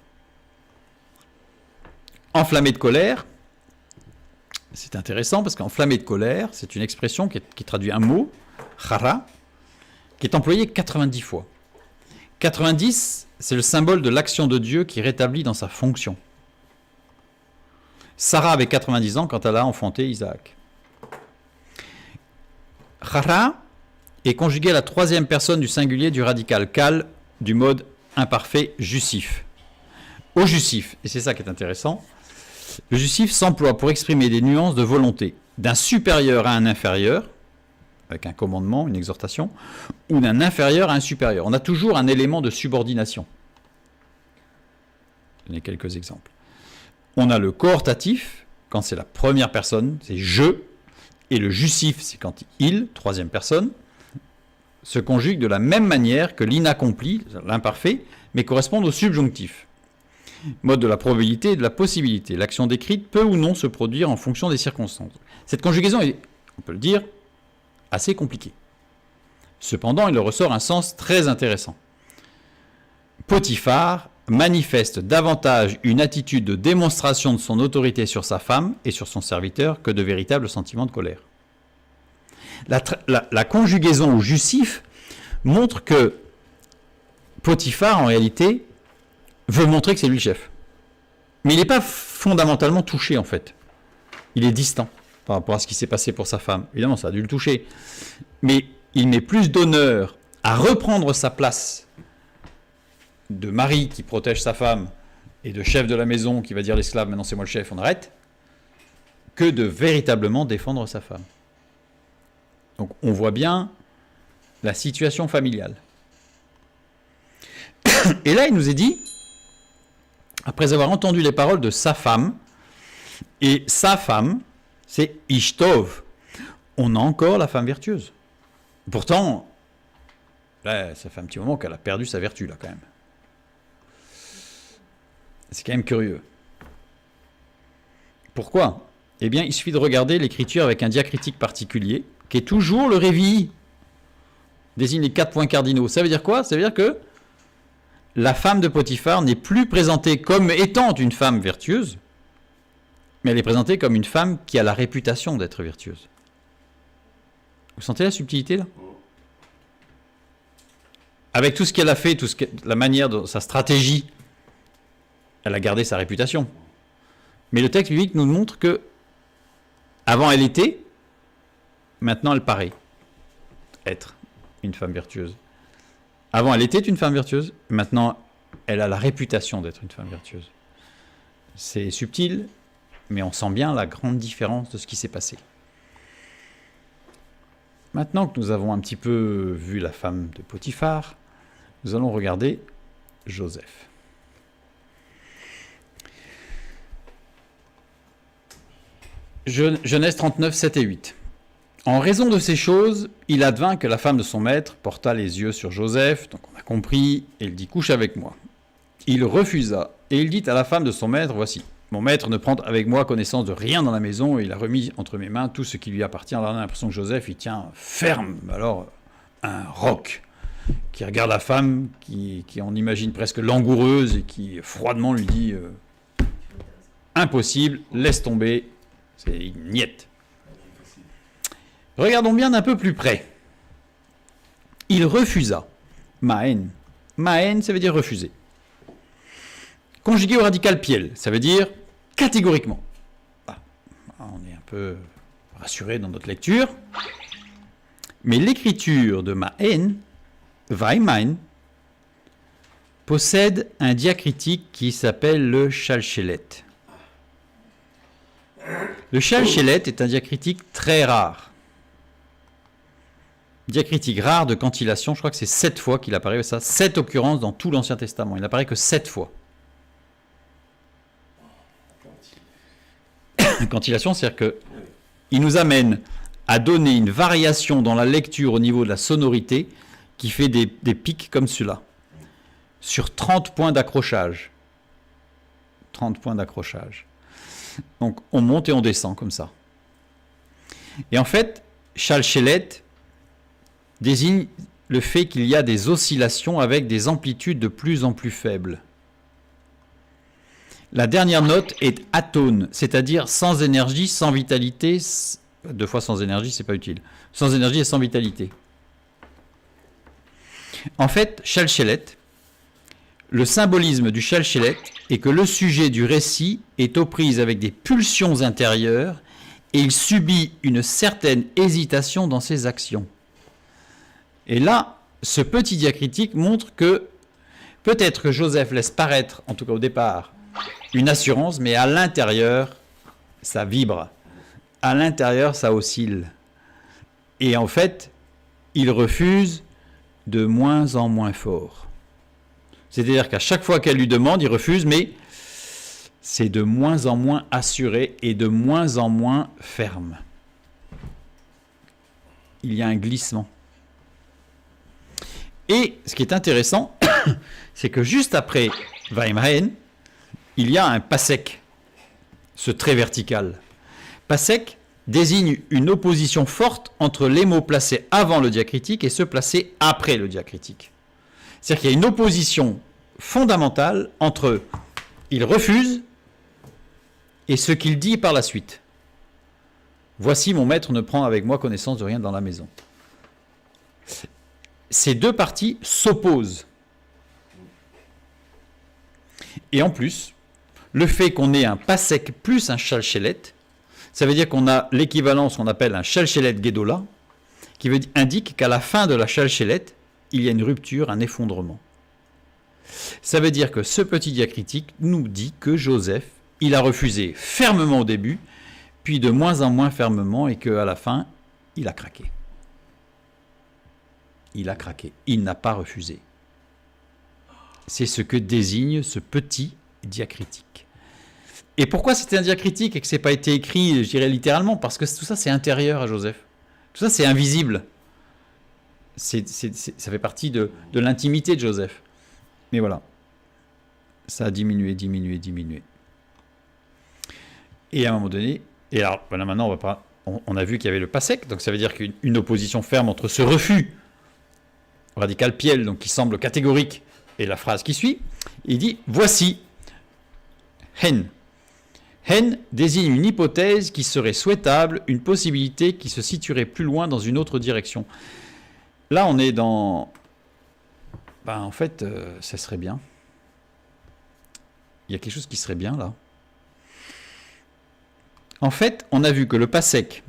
Enflammé de colère, C'est intéressant parce qu'enflammé de colère, c'est une expression qui traduit un mot, chara, qui est employé 90 fois. 90, c'est le symbole de l'action de Dieu qui rétablit dans sa fonction. Sarah avait 90 ans quand elle a enfanté Isaac. Chara est conjugué à la troisième personne du singulier du radical kal du mode imparfait jusif. Au jusif, et c'est ça qui est intéressant, le jusif s'emploie pour exprimer des nuances de volonté d'un supérieur à un inférieur, avec un commandement, une exhortation, ou d'un inférieur à un supérieur. On a toujours un élément de subordination. Je vais donner quelques exemples. On a le coortatif, quand c'est la première personne, c'est je, et le jusif, c'est quand il, troisième personne, se conjugue de la même manière que l'inaccompli, l'imparfait, mais correspond au subjonctif. Mode de la probabilité et de la possibilité. L'action décrite peut ou non se produire en fonction des circonstances. Cette conjugaison est, on peut le dire, assez compliquée. Cependant, il ressort un sens très intéressant. Potiphar manifeste davantage une attitude de démonstration de son autorité sur sa femme et sur son serviteur que de véritables sentiments de colère. La conjugaison au justif montre que Potiphar, en réalité, veut montrer que c'est lui le chef. Mais il n'est pas fondamentalement touché, en fait. Il est distant par rapport à ce qui s'est passé pour sa femme. Évidemment, ça a dû le toucher. Mais il met plus d'honneur à reprendre sa place de mari qui protège sa femme et de chef de la maison qui va dire à l'esclave, maintenant c'est moi le chef, on arrête, que de véritablement défendre sa femme. Donc on voit bien la situation familiale. Et là, il nous est dit, après avoir entendu les paroles de sa femme, et sa femme, c'est Ishtov. On a encore la femme vertueuse. Pourtant, là, ça fait un petit moment qu'elle a perdu sa vertu, là, quand même. C'est quand même curieux. Pourquoi ? Eh bien, il suffit de regarder l'écriture avec un diacritique particulier, qui est toujours le révi, désigne les 4 points cardinaux. Ça veut dire quoi ? Ça veut dire que la femme de Potiphar n'est plus présentée comme étant une femme vertueuse, mais elle est présentée comme une femme qui a la réputation d'être vertueuse. Vous sentez la subtilité, là ? Avec tout ce qu'elle a fait, la manière de sa stratégie, elle a gardé sa réputation. Mais le texte biblique nous montre que avant elle était, maintenant elle paraît être une femme vertueuse. Avant elle était une femme vertueuse, maintenant elle a la réputation d'être une femme vertueuse. C'est subtil, mais on sent bien la grande différence de ce qui s'est passé. Maintenant que nous avons un petit peu vu la femme de Potiphar, nous allons regarder Joseph. Genèse 39, 7 et 8. En raison de ces choses, il advint que la femme de son maître porta les yeux sur Joseph, donc on a compris, et il dit « couche avec moi ». Il refusa, et il dit à la femme de son maître « voici, mon maître ne prend avec moi connaissance de rien dans la maison, et il a remis entre mes mains tout ce qui lui appartient ». Alors on a l'impression que Joseph, il tient ferme, alors un roc, qui regarde la femme, qui en imagine presque langoureuse, et qui froidement lui dit « impossible, laisse tomber ». C'est une niette. Regardons bien d'un peu plus près. Il refusa. Maen. Maen, ça veut dire refuser. Conjugué au radical piel, ça veut dire catégoriquement. Ah, on est un peu rassuré dans notre lecture. Mais l'écriture de Maen, Vaimaen, possède un diacritique qui s'appelle le Chalchelet. Le Chalchelet est un diacritique très rare. Diacritique rare de cantillation, je crois que c'est 7 fois qu'il apparaît, ça, 7 occurrences dans tout l'Ancien Testament. Il n'apparaît que 7 fois. Cantillation, c'est-à-dire qu'il nous amène à donner une variation dans la lecture au niveau de la sonorité qui fait des pics comme cela, sur 30 points d'accrochage. 30 points d'accrochage. Donc on monte et on descend comme ça. Et en fait, Chalchelet désigne le fait qu'il y a des oscillations avec des amplitudes de plus en plus faibles. La dernière note est atone, c'est-à-dire sans énergie, sans vitalité. Deux fois sans énergie, c'est pas utile. Sans énergie et sans vitalité. En fait, Shalchelet, le symbolisme du Shalchelet est que le sujet du récit est aux prises avec des pulsions intérieures et il subit une certaine hésitation dans ses actions. Et là, ce petit diacritique montre que peut-être que Joseph laisse paraître, en tout cas au départ, une assurance, mais à l'intérieur, ça vibre. À l'intérieur, ça oscille. Et en fait, il refuse de moins en moins fort. C'est-à-dire qu'à chaque fois qu'elle lui demande, il refuse, mais c'est de moins en moins assuré et de moins en moins ferme. Il y a un glissement. Et ce qui est intéressant, c'est que juste après Vaimraen, il y a un pasek, ce trait vertical. Pasek désigne une opposition forte entre les mots placés avant le diacritique et ceux placés après le diacritique. C'est-à-dire qu'il y a une opposition fondamentale entre il refuse et ce qu'il dit par la suite. Voici mon maître ne prend avec moi connaissance de rien dans la maison. Ces deux parties s'opposent. Et en plus, le fait qu'on ait un pasek plus un shalchelet, ça veut dire qu'on a l'équivalent, ce qu'on appelle un shalchelet gedola, qui indique qu'à la fin de la shalchelet, il y a une rupture, un effondrement. Ça veut dire que ce petit diacritique nous dit que Joseph, il a refusé fermement au début, puis de moins en moins fermement, et qu'à la fin, il a craqué. Il a craqué. Il n'a pas refusé. C'est ce que désigne ce petit diacritique. Et pourquoi c'était un diacritique et que ce n'a pas été écrit, je dirais littéralement? Parce que tout ça, c'est intérieur à Joseph. Tout ça, c'est invisible. Ça fait partie de l'intimité de Joseph. Mais voilà. Ça a diminué. Et à un moment donné, et alors voilà, maintenant, on a vu qu'il y avait le pasek, donc ça veut dire qu'une opposition ferme entre ce refus radical piel, donc qui semble catégorique, et la phrase qui suit, il dit « Voici, hen ». Hen désigne une hypothèse qui serait souhaitable, une possibilité qui se situerait plus loin dans une autre direction. Là, on est dans... en fait, ça serait bien. Il y a quelque chose qui serait bien, là. En fait, on a vu que le pasek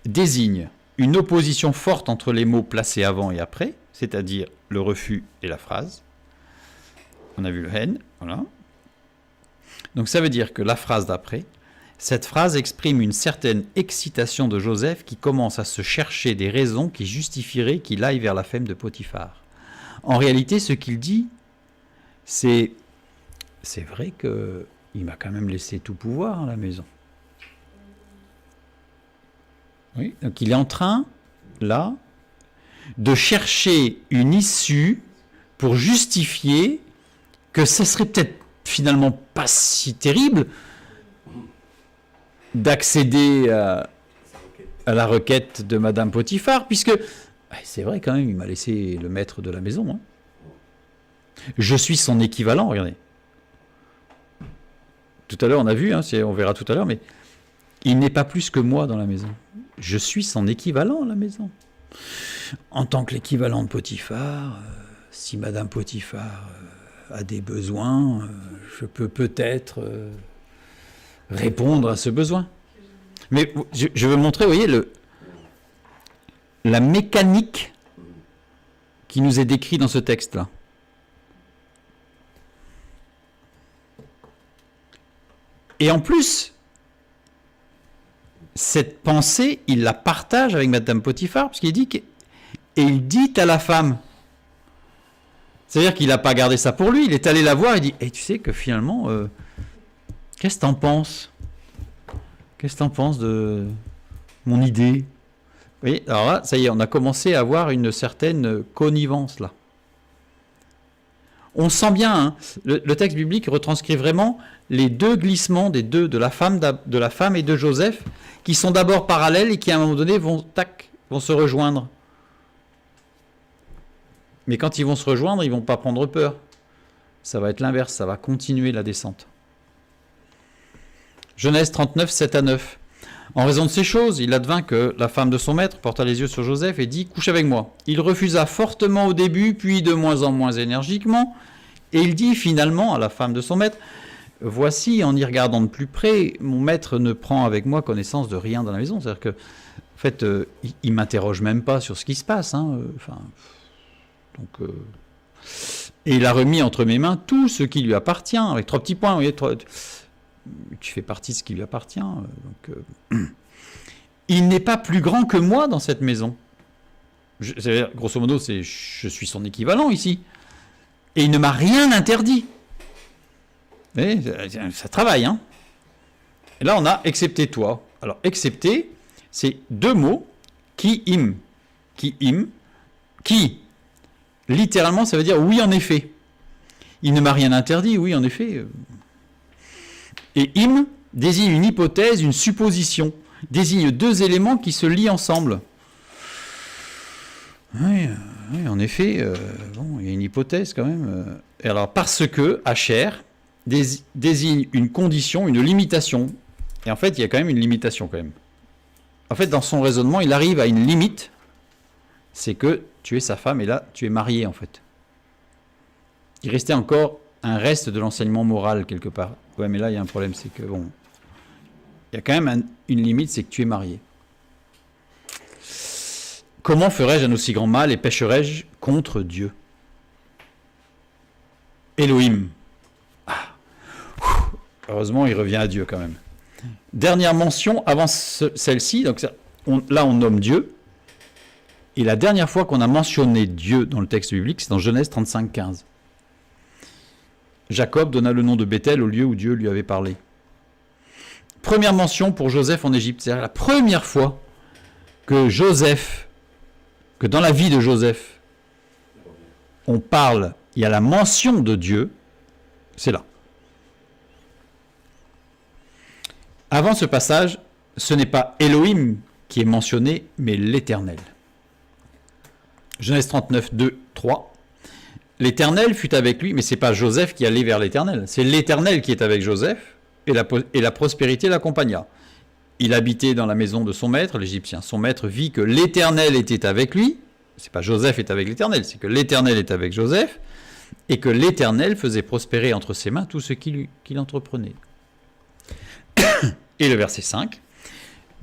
désigne une opposition forte entre les mots placés avant et après, c'est-à-dire le refus et la phrase. On a vu le hen, voilà. Donc ça veut dire que la phrase d'après, cette phrase exprime une certaine excitation de Joseph qui commence à se chercher des raisons qui justifieraient qu'il aille vers la femme de Potiphar. En réalité, ce qu'il dit, c'est vrai qu'il m'a quand même laissé tout pouvoir à la maison. Oui, donc il est en train, là, de chercher une issue pour justifier que ce serait peut-être finalement pas si terrible d'accéder à la requête de Madame Potiphar, puisque c'est vrai quand même, il m'a laissé le maître de la maison. Hein. Je suis son équivalent, regardez. Tout à l'heure, on a vu, on verra tout à l'heure, mais il n'est pas plus que moi dans la maison. Je suis son équivalent à la maison. En tant que l'équivalent de Potiphar, si Madame Potiphar a des besoins, je peux peut-être répondre à ce besoin. Mais je veux montrer, vous voyez, la mécanique qui nous est décrite dans ce texte-là. Et en plus, cette pensée, il la partage avec Madame Potiphar, parce qu'il dit et il dit à la femme. C'est-à-dire qu'il n'a pas gardé ça pour lui, il est allé la voir et dit tu sais que finalement, qu'est-ce que t'en penses? Qu'est-ce que t'en penses de mon idée? Vous voyez, alors là, ça y est, on a commencé à avoir une certaine connivence là. On sent bien, le texte biblique retranscrit vraiment les deux glissements de la femme et de Joseph, qui sont d'abord parallèles et qui à un moment donné vont se rejoindre. Mais quand ils vont se rejoindre, ils ne vont pas prendre peur. Ça va être l'inverse, ça va continuer la descente. Genèse 39, 7 à 9. En raison de ces choses, il advint que la femme de son maître porta les yeux sur Joseph et dit « Couche avec moi ». Il refusa fortement au début, puis de moins en moins énergiquement, et il dit finalement à la femme de son maître « Voici, en y regardant de plus près, mon maître ne prend avec moi connaissance de rien dans la maison. » C'est-à-dire que, en fait, il ne m'interroge même pas sur ce qui se passe. Et il a remis entre mes mains tout ce qui lui appartient, avec 3 petits points. Vous voyez, tu fais partie de ce qui lui appartient. Il n'est pas plus grand que moi dans cette maison. Grosso modo, je suis son équivalent ici. Et il ne m'a rien interdit. Vous voyez, ça travaille, hein. Et là, on a « excepté toi ». Alors, « excepté », c'est 2 mots, « qui im ». « Qui im », qui, littéralement, ça veut dire « oui, en effet ». Il ne m'a rien interdit, oui, en effet. Et im désigne une hypothèse, une supposition, désigne 2 éléments qui se lient ensemble. Oui, en effet, il y a une hypothèse quand même. Et alors, parce que, Asher, désigne une condition, une limitation. Et en fait, il y a quand même une limitation quand même. En fait, dans son raisonnement, il arrive à une limite, c'est que tu es sa femme et là, tu es marié en fait. Il restait encore un reste de l'enseignement moral quelque part. Ouais, mais là, il y a un problème, c'est que bon, il y a quand même une limite, c'est que tu es marié. Comment ferais-je un aussi grand mal et pécherais-je contre Dieu? Elohim. Heureusement, il revient à Dieu quand même. Dernière mention avant celle-ci, donc là on nomme Dieu. Et la dernière fois qu'on a mentionné Dieu dans le texte biblique, c'est dans Genèse 35, 15. Jacob donna le nom de Béthel au lieu où Dieu lui avait parlé. Première mention pour Joseph en Égypte. C'est la première fois que dans la vie de Joseph, on parle, il y a la mention de Dieu, c'est là. Avant ce passage, ce n'est pas Elohim qui est mentionné, mais l'Éternel. Genèse 39, 2, 3. L'Éternel fut avec lui, mais ce n'est pas Joseph qui allait vers l'Éternel. C'est l'Éternel qui est avec Joseph, et la prospérité l'accompagna. Il habitait dans la maison de son maître, l'Égyptien. Son maître vit que l'Éternel était avec lui. C'est pas Joseph est avec l'Éternel, c'est que l'Éternel est avec Joseph, et que l'Éternel faisait prospérer entre ses mains tout ce qu'il entreprenait. Et le verset 5.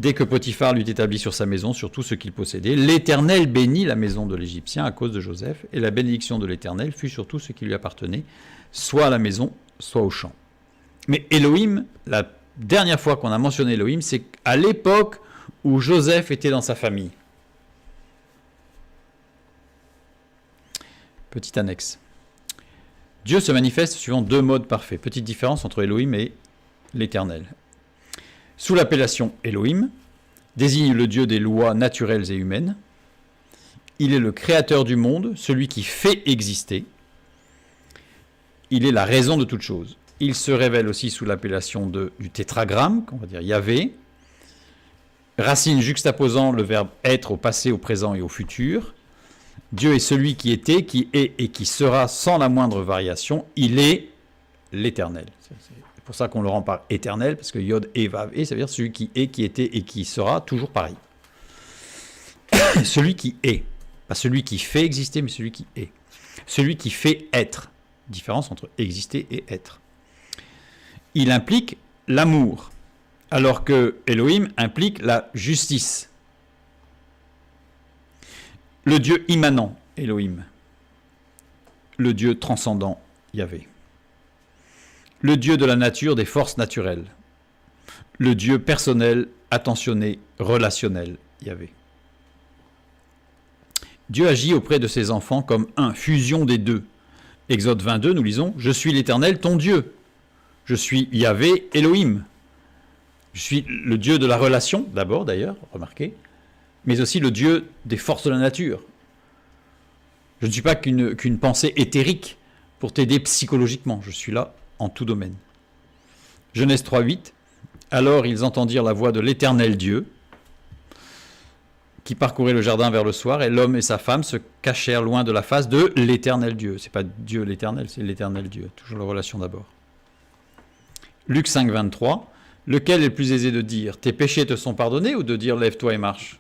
Dès que Potiphar l'eut établi sur sa maison, sur tout ce qu'il possédait, l'Éternel bénit la maison de l'Égyptien à cause de Joseph, et la bénédiction de l'Éternel fut sur tout ce qui lui appartenait, soit à la maison, soit au champ. Mais Elohim, la dernière fois qu'on a mentionné Elohim, c'est à l'époque où Joseph était dans sa famille. Petite annexe. Dieu se manifeste suivant 2 modes parfaits. Petite différence entre Elohim et l'Éternel. Sous l'appellation Elohim, désigne le Dieu des lois naturelles et humaines. Il est le créateur du monde, celui qui fait exister. Il est la raison de toute chose. Il se révèle aussi sous l'appellation du tétragramme, qu'on va dire Yahvé, racine juxtaposant le verbe être au passé, au présent et au futur. Dieu est celui qui était, qui est et qui sera sans la moindre variation. Il est l'Éternel. C'est pour ça qu'on le rend par éternel, parce que Yod et Vav et, ça veut dire celui qui est, qui était et qui sera, toujours pareil. Celui qui est. Pas celui qui fait exister, mais celui qui est. Celui qui fait être. Différence entre exister et être. Il implique l'amour, alors que Elohim implique la justice. Le Dieu immanent, Elohim. Le Dieu transcendant, Yahvé. Le Dieu de la nature, des forces naturelles. Le Dieu personnel, attentionné, relationnel, Yahvé. Dieu agit auprès de ses enfants comme fusion des 2. Exode 22, nous lisons « Je suis l'Éternel, ton Dieu. Je suis Yahvé, Elohim. » Je suis le Dieu de la relation, d'abord d'ailleurs, remarquez, mais aussi le Dieu des forces de la nature. Je ne suis pas qu'une pensée éthérique pour t'aider psychologiquement. Je suis là en tout domaine. Genèse 3, 8. Alors ils entendirent la voix de l'Éternel Dieu, qui parcourait le jardin vers le soir, et l'homme et sa femme se cachèrent loin de la face de l'Éternel Dieu. C'est pas Dieu l'Éternel, c'est l'Éternel Dieu. Toujours la relation d'abord. Luc 5, 23. Lequel est le plus aisé de dire « Tes péchés te sont pardonnés » ou de dire « Lève-toi et marche » ?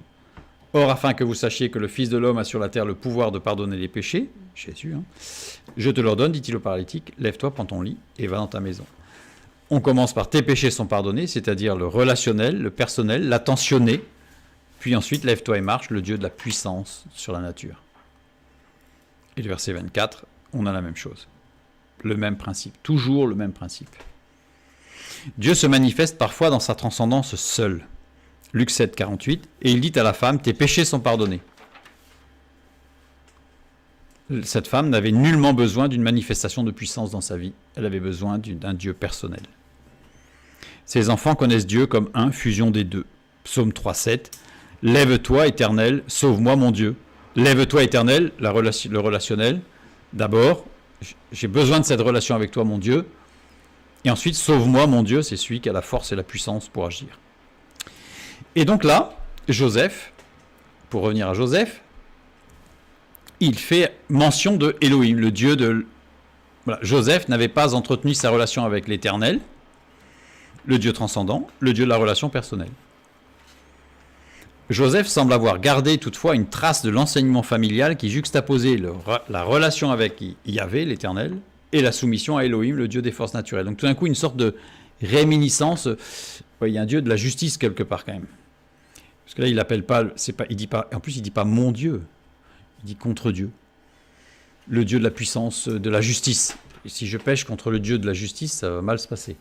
Or, afin que vous sachiez que le Fils de l'homme a sur la terre le pouvoir de pardonner les péchés, Jésus, je te l'ordonne, dit-il au paralytique, lève-toi, prends ton lit et va dans ta maison. On commence par tes péchés sont pardonnés, c'est-à-dire le relationnel, le personnel, l'attentionné, puis ensuite lève-toi et marche, le Dieu de la puissance sur la nature. Et le verset 24, on a la même chose. Le même principe, toujours le même principe. Dieu se manifeste parfois dans sa transcendance seule. Luc 7, 48, et il dit à la femme, tes péchés sont pardonnés. Cette femme n'avait nullement besoin d'une manifestation de puissance dans sa vie. Elle avait besoin d'un Dieu personnel. Ses enfants connaissent Dieu comme un, fusion des deux. Psaume 3, 7. Lève-toi, Éternel, sauve-moi, mon Dieu. Lève-toi, Éternel, le relationnel. D'abord, j'ai besoin de cette relation avec toi, mon Dieu. Et ensuite, sauve-moi, mon Dieu, c'est celui qui a la force et la puissance pour agir. Et donc là, Joseph, pour revenir à Joseph, il fait mention de Elohim, le Dieu de... Voilà. Joseph n'avait pas entretenu sa relation avec l'Éternel, le Dieu transcendant, le Dieu de la relation personnelle. Joseph semble avoir gardé toutefois une trace de l'enseignement familial qui juxtaposait la relation avec Yahvé, l'Éternel, et la soumission à Elohim, le Dieu des forces naturelles. Donc tout d'un coup, une sorte de réminiscence. Il y a un Dieu de la justice quelque part quand même. Parce que là, il appelle pas, il dit pas, en plus, il dit pas mon Dieu, il dit contre Dieu, le Dieu de la puissance, de la justice. Et si je pêche contre le Dieu de la justice, ça va mal se passer.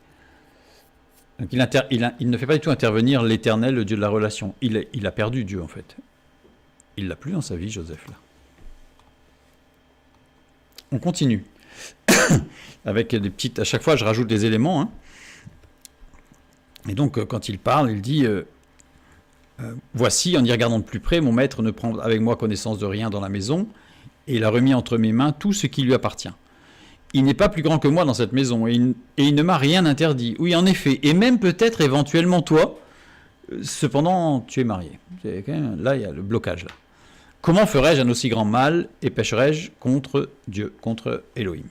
Donc il ne fait pas du tout intervenir l'Éternel, le Dieu de la relation. Il a perdu Dieu en fait. Il l'a plus dans sa vie, Joseph là. On continue avec des petites. À chaque fois, je rajoute des éléments. Hein. Et donc, quand il parle, il dit. Voici, en y regardant de plus près, mon maître ne prend avec moi connaissance de rien dans la maison, et il a remis entre mes mains tout ce qui lui appartient. Il n'est pas plus grand que moi dans cette maison, et il ne m'a rien interdit. Oui, en effet, et même peut-être éventuellement toi, cependant tu es marié. Là, il y a le blocage. Là. Comment ferais-je un aussi grand mal, et pécherais-je contre Dieu, contre Elohim ?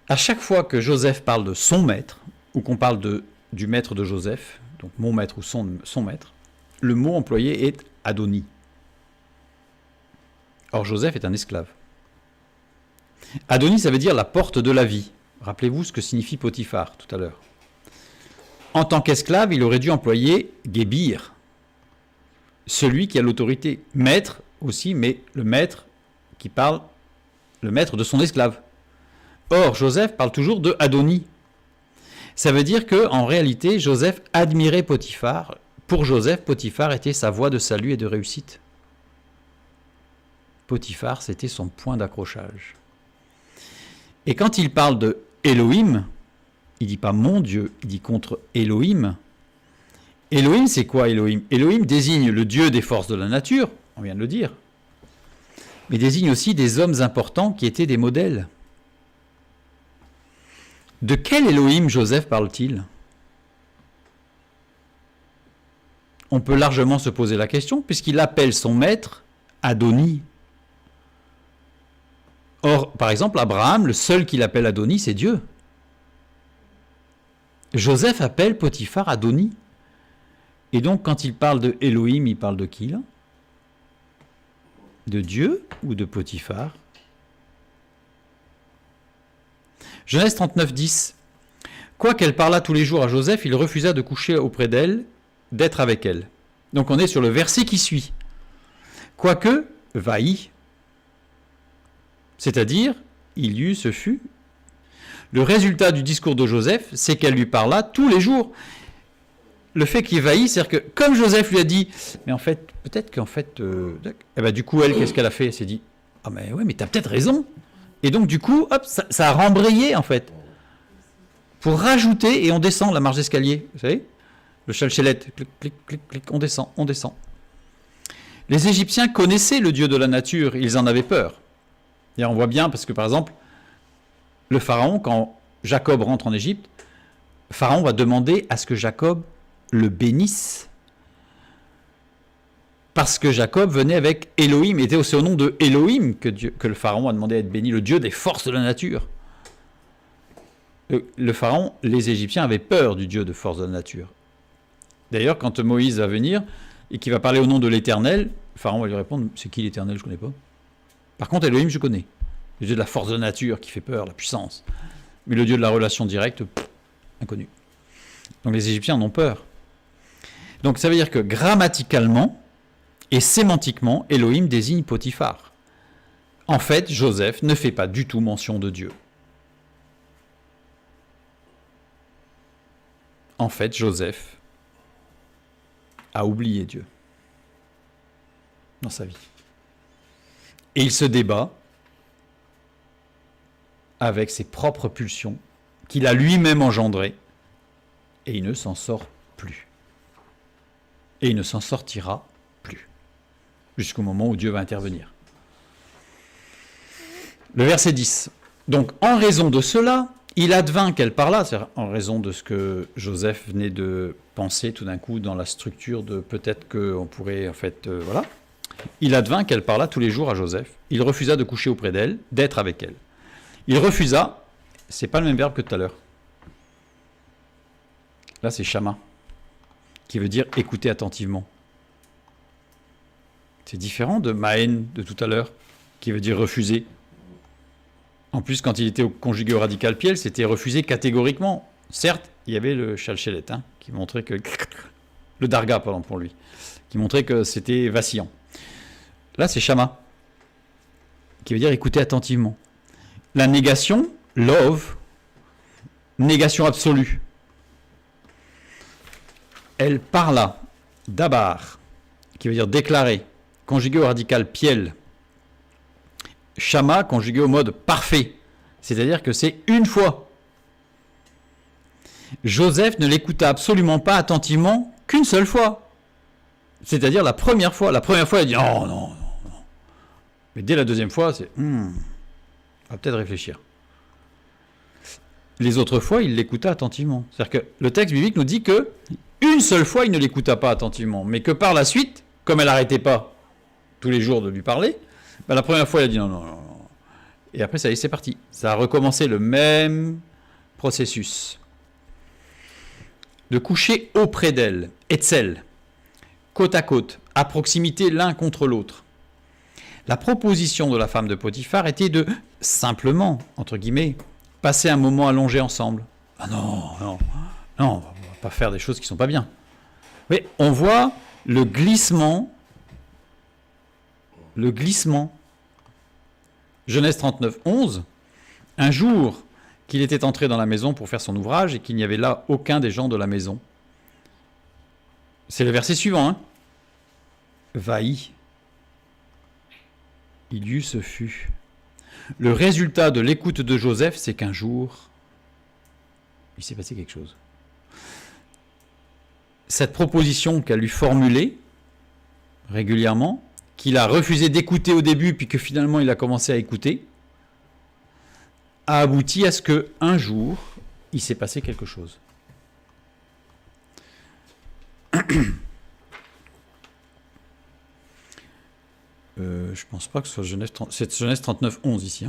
À chaque fois que Joseph parle de son maître, ou qu'on parle du maître de Joseph, donc mon maître ou son maître, le mot employé est Adoni. Or, Joseph est un esclave. Adoni, ça veut dire la porte de la vie. Rappelez-vous ce que signifie Potiphar tout à l'heure. En tant qu'esclave, il aurait dû employer Gébir, celui qui a l'autorité. Maître aussi, mais le maître qui parle, le maître de son esclave. Or, Joseph parle toujours de Adoni. Ça veut dire qu'en réalité, Joseph admirait Potiphar. Pour Joseph, Potiphar était sa voie de salut et de réussite. Potiphar, c'était son point d'accrochage. Et quand il parle de Elohim, il ne dit pas mon Dieu, il dit contre Elohim. Elohim, c'est quoi Elohim ? Elohim désigne le Dieu des forces de la nature, on vient de le dire, mais désigne aussi des hommes importants qui étaient des modèles. De quel Elohim Joseph parle-t-il ? On peut largement se poser la question, puisqu'il appelle son maître Adoni. Or, par exemple, Abraham, le seul qu'il appelle Adoni, c'est Dieu. Joseph appelle Potiphar Adoni. Et donc, quand il parle de Elohim, il parle de qui là ? De Dieu ou de Potiphar ? Genèse 39, 10. Quoiqu'elle parlât tous les jours à Joseph, il refusa de coucher auprès d'elle, d'être avec elle. Donc on est sur le verset qui suit. Quoique, vaï, c'est-à-dire, il y eut, ce fut. Le résultat du discours de Joseph, c'est qu'elle lui parla tous les jours. Le fait qu'il vaillit, c'est-à-dire que comme Joseph lui a dit, mais en fait, peut-être qu'en fait, du coup, elle, qu'est-ce qu'elle a fait ? Elle s'est dit, ah mais ouais, mais t'as peut-être raison. Et donc, du coup, hop, ça a rembrayé, en fait. Pour rajouter, et on descend la marche d'escalier, vous savez ? Le chalchelette, clic, clic, clic, clic, on descend, on descend. Les Égyptiens connaissaient le Dieu de la nature, ils en avaient peur. Et on voit bien, parce que par exemple, le pharaon, quand Jacob rentre en Égypte, Pharaon va demander à ce que Jacob le bénisse. Parce que Jacob venait avec Elohim, était aussi au nom de Elohim que le pharaon a demandé à être béni, le Dieu des forces de la nature. le pharaon, les Égyptiens avaient peur du Dieu de force de la nature. D'ailleurs, quand Moïse va venir et qu'il va parler au nom de l'Éternel, le pharaon va lui répondre, c'est qui l'Éternel, je ne connais pas. Par contre, Elohim, je connais. Le Dieu de la force de la nature qui fait peur, la puissance. Mais le Dieu de la relation directe, inconnu. Donc les Égyptiens en ont peur. Donc ça veut dire que grammaticalement et sémantiquement, Elohim désigne Potiphar. En fait, Joseph ne fait pas du tout mention de Dieu. En fait, Joseph a oublié Dieu dans sa vie. Et il se débat avec ses propres pulsions qu'il a lui-même engendrées et il ne s'en sort plus. Et il ne s'en sortira plus jusqu'au moment où Dieu va intervenir. Le verset 10. Donc, en raison de cela, il advint qu'elle parla, c'est-à-dire en raison de ce que Joseph venait de penser tout d'un coup dans la structure de peut-être qu'on pourrait, en fait, voilà. Il advint qu'elle parla tous les jours à Joseph. Il refusa de coucher auprès d'elle, d'être avec elle. Il refusa, c'est pas le même verbe que tout à l'heure. Là, c'est shama, qui veut dire écouter attentivement. C'est différent de maen de tout à l'heure, qui veut dire refuser. En plus, quand il était conjugué au radical piel, c'était refusé catégoriquement. Certes, il y avait le chalchelet, qui montrait que... Le darga, pardon, pour lui, qui montrait que c'était vacillant. Là, c'est shama, qui veut dire écouter attentivement. La négation, love, négation absolue. Elle parla, dabar, qui veut dire déclarer, conjugué au radical piel. Shama conjugué au mode parfait, c'est-à-dire que c'est une fois. Joseph ne l'écouta absolument pas attentivement qu'une seule fois. C'est-à-dire la première fois. La première fois, il dit « Oh non, non, non ». Mais dès la deuxième fois, c'est « on va peut-être réfléchir ». Les autres fois, il l'écouta attentivement. C'est-à-dire que le texte biblique nous dit que une seule fois, il ne l'écouta pas attentivement, mais que par la suite, comme elle n'arrêtait pas tous les jours de lui parler, ben la première fois, il a dit non, non, non, non. Et après, ça y est, c'est parti. Ça a recommencé le même processus. De coucher auprès d'elle, etzel, côte à côte, à proximité l'un contre l'autre. La proposition de la femme de Potiphar était de simplement, entre guillemets, passer un moment allongé ensemble. Ah non, non, non, on va pas faire des choses qui ne sont pas bien. Mais on voit le glissement. Genèse 39, 11. Un jour qu'il était entré dans la maison pour faire son ouvrage et qu'il n'y avait là aucun des gens de la maison. C'est le verset suivant. Vaï. Il y eut, ce fut. Le résultat de l'écoute de Joseph, c'est qu'un jour, il s'est passé quelque chose. Cette proposition qu'elle lui formulait régulièrement, qu'il a refusé d'écouter au début, puis que finalement il a commencé à écouter, a abouti à ce qu'un jour, il s'est passé quelque chose. Je pense pas que ce soit Genèse 30, c'est Genèse 39, 11 ici.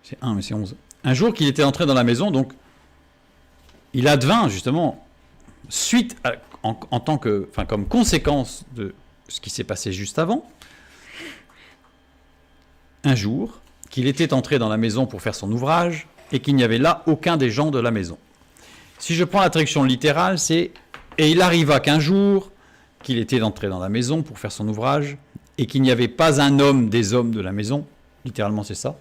C'est 1, mais c'est 11. Un jour qu'il était entré dans la maison, donc il advint justement, suite à, en tant que, enfin, comme conséquence de ce qui s'est passé juste avant, un jour qu'il était entré dans la maison pour faire son ouvrage et qu'il n'y avait là aucun des gens de la maison. Si je prends la traduction littérale, c'est « Et il arriva qu'un jour qu'il était entré dans la maison pour faire son ouvrage et qu'il n'y avait pas un homme des hommes de la maison. » Littéralement, c'est ça.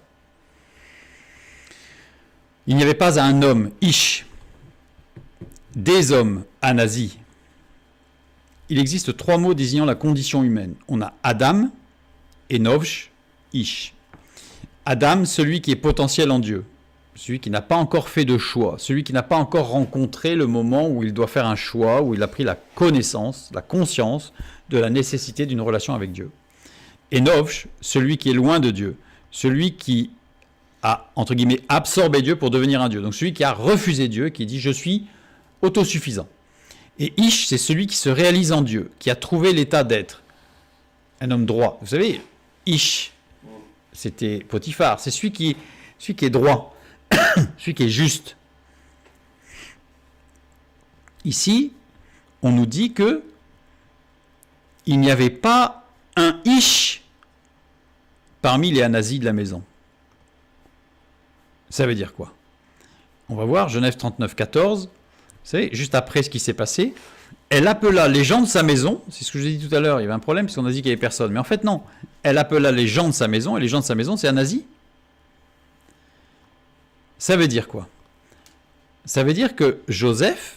Il n'y avait pas un homme, Ish, des hommes, Anasi. Il existe 3 mots désignant la condition humaine. On a Adam, Enovsh, Ish. Adam, celui qui est potentiel en Dieu, celui qui n'a pas encore fait de choix, celui qui n'a pas encore rencontré le moment où il doit faire un choix, où il a pris la connaissance, la conscience de la nécessité d'une relation avec Dieu. Enovsh, celui qui est loin de Dieu, celui qui a, entre guillemets, absorbé Dieu pour devenir un Dieu. Donc celui qui a refusé Dieu, qui dit « je suis autosuffisant ». Et Ish, c'est celui qui se réalise en Dieu, qui a trouvé l'état d'être un homme droit. Vous savez, Ish, c'était Potiphar, c'est celui qui est droit, celui qui est juste. Ici, on nous dit que il n'y avait pas un ish parmi les Anazis de la maison. Ça veut dire quoi? On va voir, Genèse 39, 14, c'est juste après ce qui s'est passé. Elle appela les gens de sa maison, c'est ce que je vous ai dit tout à l'heure, il y avait un problème parce qu'on a dit qu'il n'y avait personne. Mais en fait, non. Elle appela les gens de sa maison, et les gens de sa maison, c'est Anazi. Ça veut dire quoi? Ça veut dire que Joseph,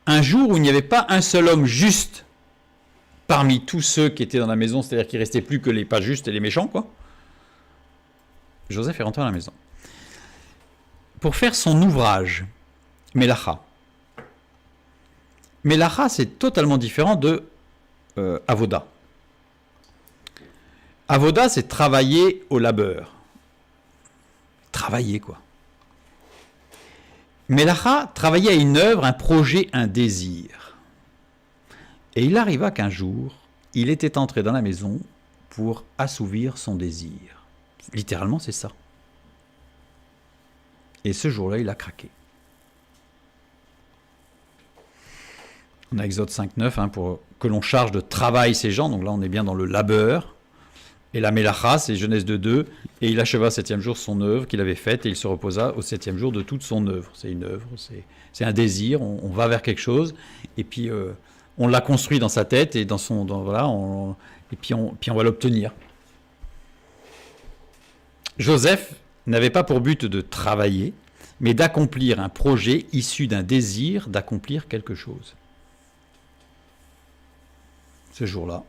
un jour où il n'y avait pas un seul homme juste parmi tous ceux qui étaient dans la maison, c'est-à-dire qu'il ne restait plus que les pas justes et les méchants, quoi. Joseph est rentré dans la maison. Pour faire son ouvrage, Melacha. Melacha, c'est totalement différent de Avoda. Avoda, c'est travailler au labeur. Travailler, quoi. Melacha, travailler à une œuvre, un projet, un désir. Et il arriva qu'un jour, il était entré dans la maison pour assouvir son désir. Littéralement, c'est ça. Et ce jour-là, il a craqué. On a Exode 5.9 pour que l'on charge de travail ces gens. Donc là, on est bien dans le labeur. Et la Mélacha, c'est Genèse 2.2. Et il acheva 7e jour son œuvre qu'il avait faite et il se reposa au 7e jour de toute son œuvre. C'est une œuvre, c'est un désir. On va vers quelque chose. Et puis, on l'a construit dans sa tête et et puis on va l'obtenir. Joseph n'avait pas pour but de travailler, mais d'accomplir un projet issu d'un désir d'accomplir quelque chose. Ce jour-là,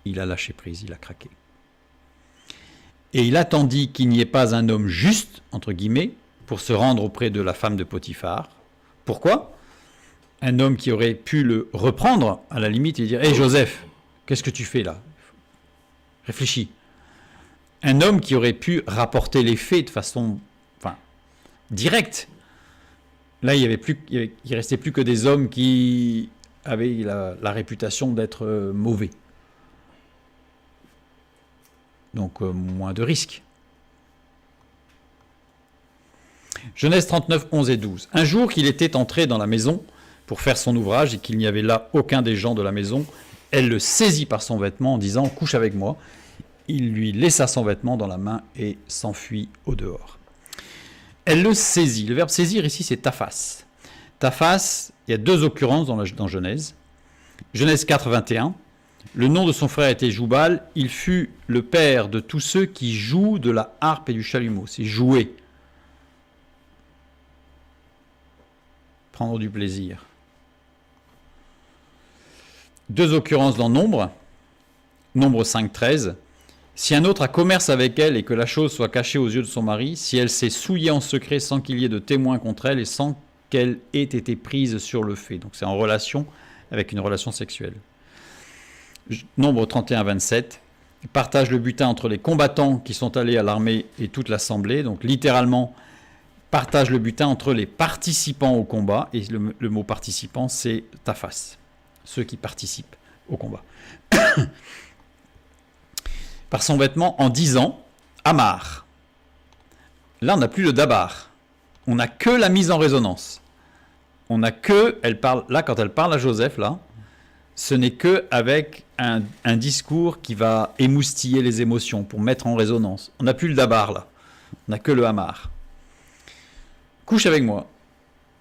il a lâché prise, il a craqué. Et il attendit qu'il n'y ait pas un homme juste, entre guillemets, pour se rendre auprès de la femme de Potiphar. Pourquoi? Un homme qui aurait pu le reprendre, à la limite, et dire « Hé Joseph, qu'est-ce que tu fais là? Réfléchis. » Un homme qui aurait pu rapporter les faits de façon directe. Là, il restait plus que des hommes qui avaient la réputation d'être mauvais. Donc, moins de risques. Genèse 39, 11 et 12. Un jour qu'il était entré dans la maison pour faire son ouvrage et qu'il n'y avait là aucun des gens de la maison, elle le saisit par son vêtement en disant « Couche avec moi ». Il lui laissa son vêtement dans la main et s'enfuit au dehors. Elle le saisit. Le verbe saisir ici, c'est tafas. Tafas, il y a deux occurrences dans Genèse. Genèse 4, 21. Le nom de son frère était Joubal. Il fut le père de tous ceux qui jouent de la harpe et du chalumeau. C'est jouer. Prendre du plaisir. Deux occurrences dans Nombre. Nombre 5, 13. Si un autre a commerce avec elle et que la chose soit cachée aux yeux de son mari, si elle s'est souillée en secret sans qu'il y ait de témoins contre elle et sans qu'elle ait été prise sur le fait. Donc c'est en relation avec une relation sexuelle. Nombre 31, 27. Partage le butin entre les combattants qui sont allés à l'armée et toute l'assemblée. Donc littéralement, partage le butin entre les participants au combat. Et le mot participant, c'est tafas. Ceux qui participent au combat. Par son vêtement en disant Amar. Là, on n'a plus le dabar. On n'a que la mise en résonance. On n'a que, elle parle, là, quand elle parle à Joseph, là, ce n'est que avec un discours qui va émoustiller les émotions pour mettre en résonance. On n'a plus le dabar, là. On n'a que le Amar. Couche avec moi.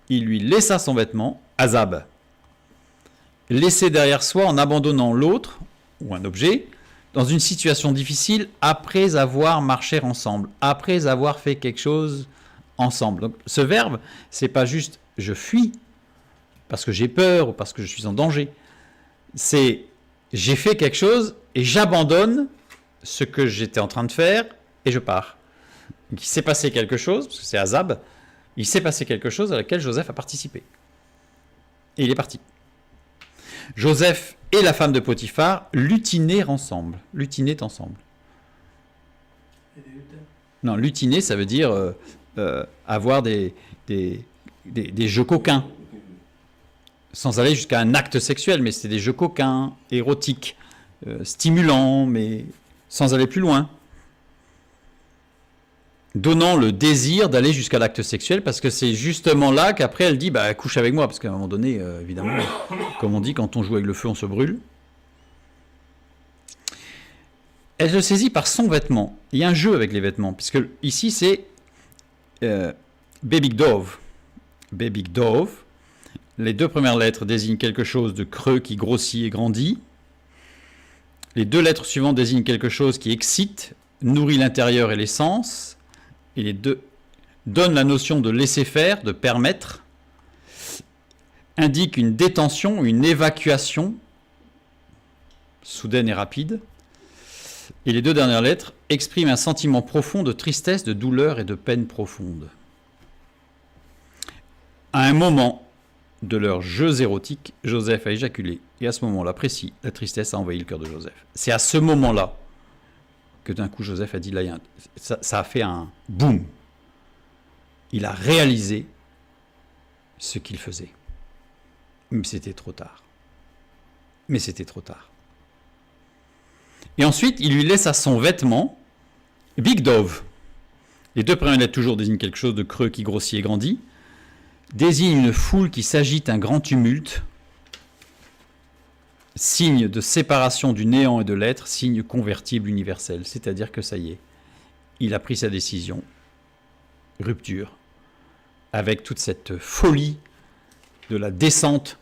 Il lui laissa son vêtement, Azab. Laissé derrière soi en abandonnant l'autre, ou un objet, dans une situation difficile après avoir marché ensemble, après avoir fait quelque chose ensemble. Donc, ce verbe, c'est pas juste « je fuis » parce que j'ai peur ou parce que je suis en danger. C'est « j'ai fait quelque chose et j'abandonne ce que j'étais en train de faire et je pars ». Donc, il s'est passé quelque chose, parce que c'est Azab, il s'est passé quelque chose à laquelle Joseph a participé. Et il est parti. Joseph et la femme de Potiphar lutinaient ensemble. Lutinaient ensemble. Non, lutiner, ça veut dire avoir des jeux coquins. Sans aller jusqu'à un acte sexuel, mais c'est des jeux coquins, érotiques, stimulants, mais sans aller plus loin. donnant le désir d'aller jusqu'à l'acte sexuel, parce que c'est justement là qu'après elle dit bah couche avec moi, parce qu'à un moment donné, évidemment, comme on dit, quand on joue avec le feu, on se brûle. Elle se saisit par son vêtement. Il y a un jeu avec les vêtements, puisque ici c'est Baby Dove. Baby Dove. Les deux premières lettres désignent quelque chose de creux qui grossit et grandit. Les deux lettres suivantes désignent quelque chose qui excite, nourrit l'intérieur et les sens. Et les deux donnent la notion de laisser faire, de permettre, indiquent une détention, une évacuation soudaine et rapide. Et les deux dernières lettres expriment un sentiment profond de tristesse, de douleur et de peine profonde. À un moment de leurs jeux érotiques, Joseph a éjaculé. Et à ce moment-là précis, la tristesse a envahi le cœur de Joseph. C'est à ce moment-là que d'un coup Joseph a dit, là, ça a fait un boum. Il a réalisé ce qu'il faisait. Mais c'était trop tard. Mais c'était trop tard. Et ensuite, il lui laissa son vêtement, Big Dove. Les deux premières lettres toujours désignent quelque chose de creux qui grossit et grandit, désignent une foule qui s'agite, un grand tumulte, signe de séparation du néant et de l'être, signe convertible universel. C'est-à-dire que ça y est, il a pris sa décision, rupture, avec toute cette folie de la descente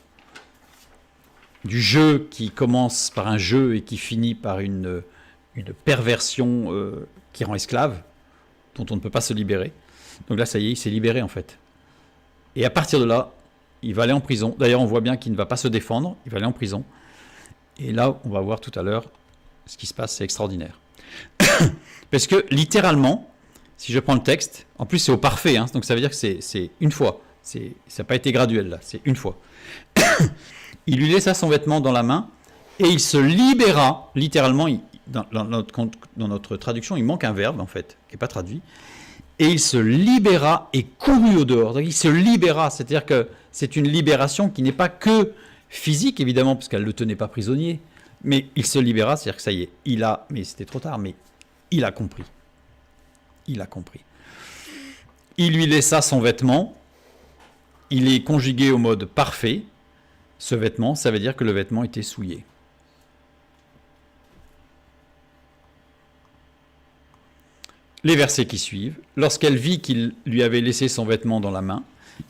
du jeu qui commence par un jeu et qui finit par une perversion qui rend esclave, dont on ne peut pas se libérer. Donc là, ça y est, il s'est libéré en fait. Et à partir de là, il va aller en prison. D'ailleurs, on voit bien qu'il ne va pas se défendre, il va aller en prison. Et là, on va voir tout à l'heure ce qui se passe, c'est extraordinaire. Parce que littéralement, si je prends le texte, en plus c'est au parfait, hein, donc ça veut dire que c'est une fois. Ça n'a pas été graduel là, c'est une fois. Il lui laissa son vêtement dans la main et il se libéra, littéralement, dans notre traduction, il manque un verbe en fait, qui n'est pas traduit. Et il se libéra et courut au dehors. Donc il se libéra, c'est-à-dire que c'est une libération qui n'est pas que physique, évidemment, parce qu'elle ne le tenait pas prisonnier, mais il se libéra, c'est-à-dire que ça y est, mais c'était trop tard, mais il a compris. Il a compris. Il lui laissa son vêtement, il est conjugué au mode parfait. Ce vêtement, ça veut dire que le vêtement était souillé. Les versets qui suivent. Lorsqu'elle vit qu'il lui avait laissé son vêtement dans la main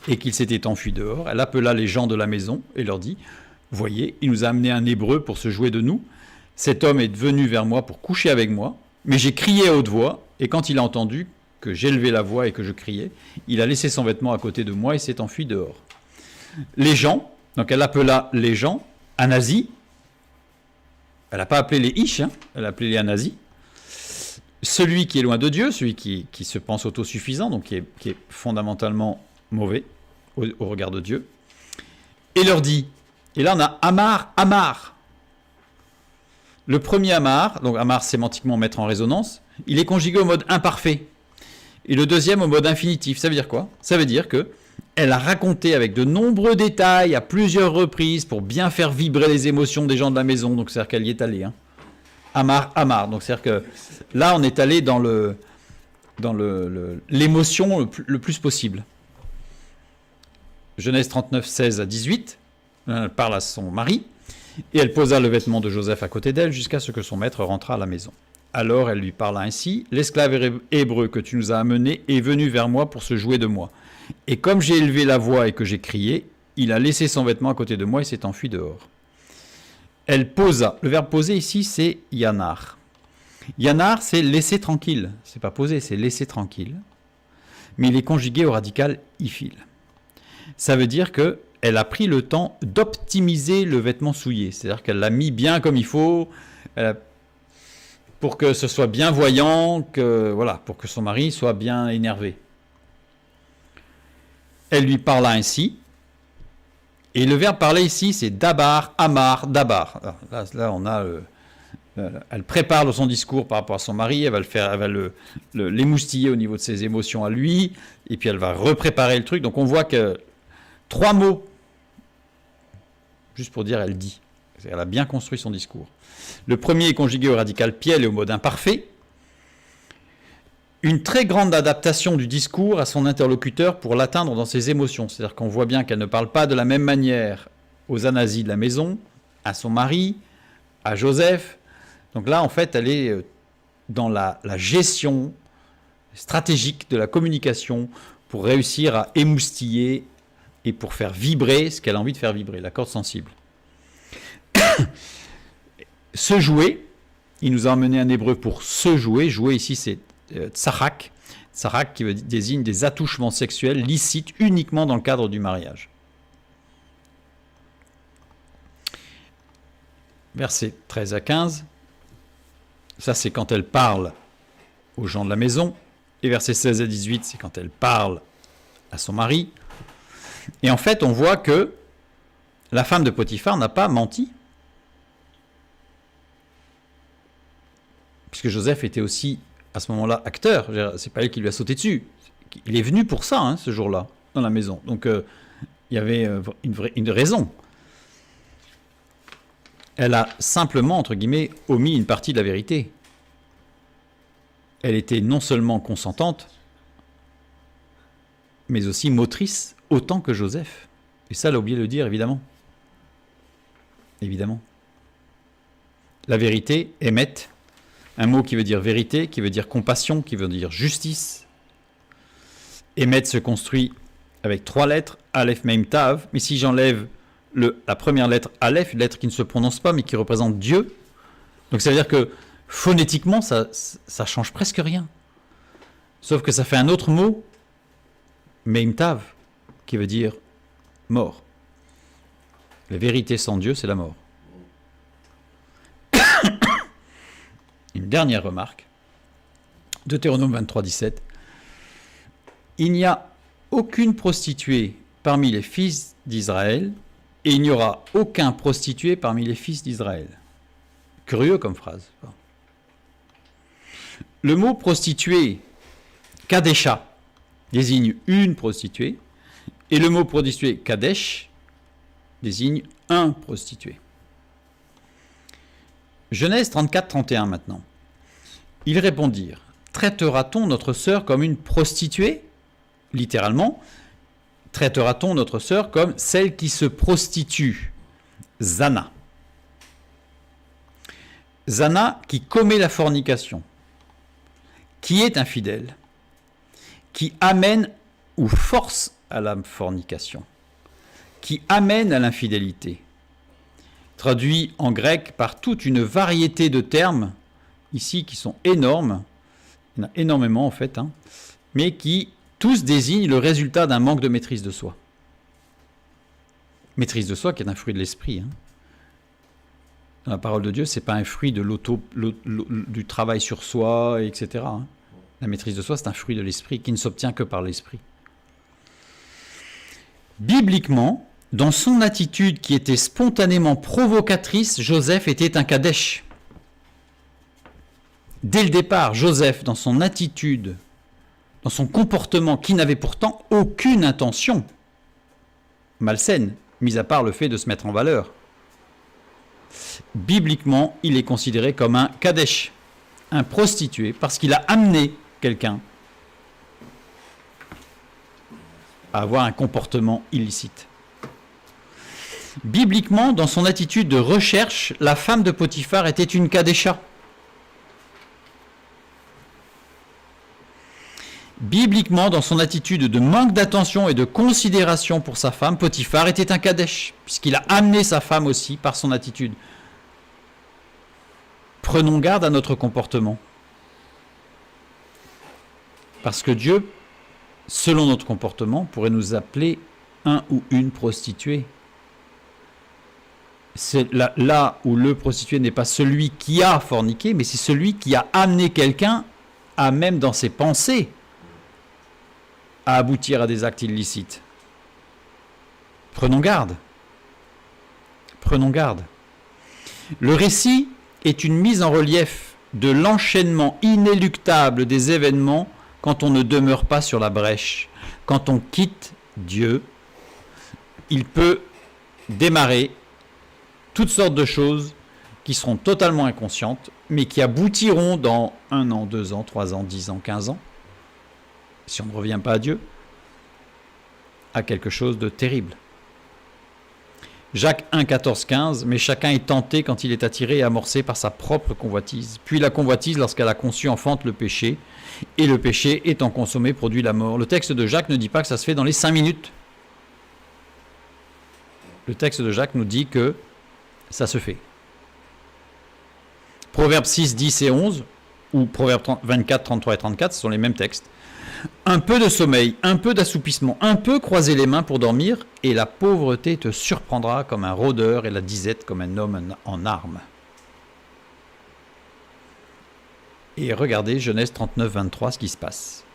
et qu'il s'était enfui dehors, elle appela les gens de la maison et leur dit « Voyez, il nous a amené un Hébreu pour se jouer de nous. Cet homme est venu vers moi pour coucher avec moi, mais j'ai crié à haute voix, et quand il a entendu que j'élevais la voix et que je criais, il a laissé son vêtement à côté de moi et s'est enfui dehors. » Les gens, donc elle appela les gens, Anasis, elle n'a pas appelé les Ish, hein, elle a appelé les Anasis. Celui qui est loin de Dieu, celui qui se pense autosuffisant, donc qui est fondamentalement mauvais au regard de Dieu, et leur dit, et là on a Amar. Le premier Amar, donc Amar sémantiquement mettre en résonance, il est conjugué au mode imparfait, et le deuxième au mode infinitif. Ça veut dire quoi? Ça veut dire que elle a raconté avec de nombreux détails à plusieurs reprises pour bien faire vibrer les émotions des gens de la maison, donc c'est-à-dire qu'elle y est allée, hein. Amar. Donc c'est-à-dire que là, on est allé dans l'émotion le plus possible. Genèse 39, 16 à 18, elle parle à son mari, et elle posa le vêtement de Joseph à côté d'elle jusqu'à ce que son maître rentrât à la maison. Alors elle lui parla ainsi, « L'esclave hébreu que tu nous as amené est venu vers moi pour se jouer de moi. Et comme j'ai élevé la voix et que j'ai crié, il a laissé son vêtement à côté de moi et s'est enfui dehors. » Elle posa. Le verbe poser ici, c'est yanar. Yanar, c'est laisser tranquille. C'est pas poser, c'est laisser tranquille. Mais il est conjugué au radical ifil. Ça veut dire qu'elle a pris le temps d'optimiser le vêtement souillé. C'est-à-dire qu'elle l'a mis bien comme il faut, pour que ce soit bien voyant, pour que son mari soit bien énervé. Elle lui parla ainsi. Et le verbe parler ici, c'est dabar, amar, dabar. Là on a elle prépare son discours par rapport à son mari, elle va l'émoustiller au niveau de ses émotions à lui, et puis elle va repréparer le truc. Donc on voit que 3 mots, juste pour dire elle dit. Elle a bien construit son discours. Le premier est conjugué au radical piel et au mode imparfait. une très grande adaptation du discours à son interlocuteur pour l'atteindre dans ses émotions. C'est-à-dire qu'on voit bien qu'elle ne parle pas de la même manière aux Anasis de la maison, à son mari, à Joseph. Donc là, en fait, elle est dans la gestion stratégique de la communication pour réussir à émoustiller et pour faire vibrer ce qu'elle a envie de faire vibrer, la corde sensible. Se jouer, il nous a emmené un hébreu pour se jouer. Jouer ici, c'est tsarak. Tsarak qui désigne des attouchements sexuels licites uniquement dans le cadre du mariage. Versets 13 à 15. Ça, c'est quand elle parle aux gens de la maison. Et versets 16 à 18, c'est quand elle parle à son mari. Et en fait, on voit que la femme de Potiphar n'a pas menti. Puisque Joseph était aussi, à ce moment-là, acteur. C'est pas elle qui lui a sauté dessus. Il est venu pour ça, ce jour-là, dans la maison. Donc, il y avait une raison. Elle a simplement, entre guillemets, omis une partie de la vérité. Elle était non seulement consentante, mais aussi motrice, autant que Joseph. Et ça, elle a oublié de le dire, évidemment. Évidemment. La vérité, émet, un mot qui veut dire vérité, qui veut dire compassion, qui veut dire justice. Émet se construit avec 3 lettres, Aleph, Mem, Tav, mais si j'enlève la première lettre Aleph, une lettre qui ne se prononce pas, mais qui représente Dieu, donc ça veut dire que phonétiquement, ça change presque rien. Sauf que ça fait un autre mot, Mem, Tav, qui veut dire mort. La vérité sans Dieu, c'est la mort. Une dernière remarque. Deutéronome 23, 17. Il n'y a aucune prostituée parmi les fils d'Israël et il n'y aura aucun prostitué parmi les fils d'Israël. Curieux comme phrase. Le mot prostituée, kadesha, désigne une prostituée et le mot prostituée, kadesh, désigne un prostitué. Genèse 34, 31 maintenant. Ils répondirent, traitera-t-on notre sœur comme une prostituée? Littéralement, traitera-t-on notre sœur comme celle qui se prostitue? Zana. Zana qui commet la fornication, qui est infidèle, qui amène ou force à la fornication, qui amène à l'infidélité. Traduit en grec par toute une variété de termes, ici qui sont énormes, il y en a énormément en fait, mais qui tous désignent le résultat d'un manque de maîtrise de soi. Maîtrise de soi qui est un fruit de l'esprit. Dans la parole de Dieu, ce n'est pas un fruit de du travail sur soi, etc. La maîtrise de soi, c'est un fruit de l'esprit qui ne s'obtient que par l'esprit. Bibliquement, dans son attitude qui était spontanément provocatrice, Joseph était un Kadesh. Dès le départ, Joseph, dans son attitude, dans son comportement, qui n'avait pourtant aucune intention malsaine, mis à part le fait de se mettre en valeur, bibliquement, il est considéré comme un Kadesh, un prostitué, parce qu'il a amené quelqu'un à avoir un comportement illicite. Bibliquement, dans son attitude de recherche, la femme de Potiphar était une Kadesha. Bibliquement, dans son attitude de manque d'attention et de considération pour sa femme, Potiphar était un Kadesh, puisqu'il a amené sa femme aussi par son attitude. Prenons garde à notre comportement. Parce que Dieu, selon notre comportement, pourrait nous appeler un ou une prostituée. C'est là où le prostitué n'est pas celui qui a forniqué, mais c'est celui qui a amené quelqu'un à, même dans ses pensées, à aboutir à des actes illicites. Prenons garde. Prenons garde. Le récit est une mise en relief de l'enchaînement inéluctable des événements quand on ne demeure pas sur la brèche. Quand on quitte Dieu, il peut démarrer toutes sortes de choses qui seront totalement inconscientes, mais qui aboutiront dans 1 an, 2 ans, 3 ans, 10 ans, 15 ans, si on ne revient pas à Dieu, à quelque chose de terrible. Jacques 1, 14, 15, mais chacun est tenté quand il est attiré et amorcé par sa propre convoitise. Puis la convoitise, lorsqu'elle a conçu, enfante le péché, et le péché, étant consommé, produit la mort. Le texte de Jacques ne dit pas que ça se fait dans les 5 minutes. Le texte de Jacques nous dit que ça se fait. Proverbes 6, 10 et 11, ou Proverbes 24, 33 et 34, ce sont les mêmes textes. Un peu de sommeil, un peu d'assoupissement, un peu croiser les mains pour dormir, et la pauvreté te surprendra comme un rôdeur et la disette comme un homme en armes. Et regardez Genèse 39, 23, ce qui se passe.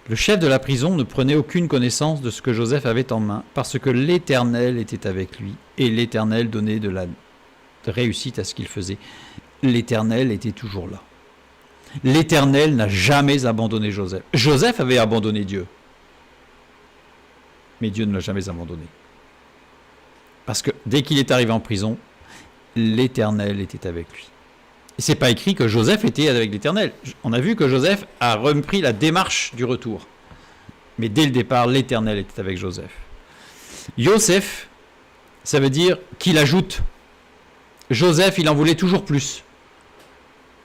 Le chef de la prison ne prenait aucune connaissance de ce que Joseph avait en main, parce que l'Éternel était avec lui, et l'Éternel donnait de la réussite à ce qu'il faisait. L'Éternel était toujours là. L'Éternel n'a jamais abandonné Joseph. Joseph avait abandonné Dieu. Mais Dieu ne l'a jamais abandonné. Parce que dès qu'il est arrivé en prison, l'Éternel était avec lui. Et c'est pas écrit que Joseph était avec l'Éternel. On a vu que Joseph a repris la démarche du retour. Mais dès le départ, l'Éternel était avec Joseph. Yosef, ça veut dire qu'il ajoute. Joseph, il en voulait toujours plus.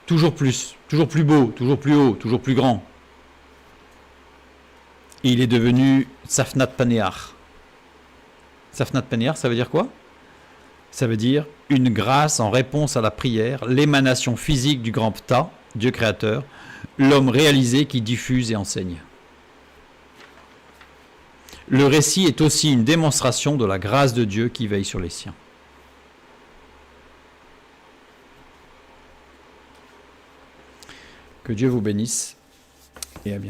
Toujours plus, toujours plus beau, toujours plus haut, toujours plus grand. Et il est devenu Safnat Panéar. Safnat Panéar, ça veut dire quoi? Ça veut dire une grâce en réponse à la prière, l'émanation physique du grand Ptah, Dieu créateur, l'homme réalisé qui diffuse et enseigne. Le récit est aussi une démonstration de la grâce de Dieu qui veille sur les siens. Que Dieu vous bénisse et à bientôt.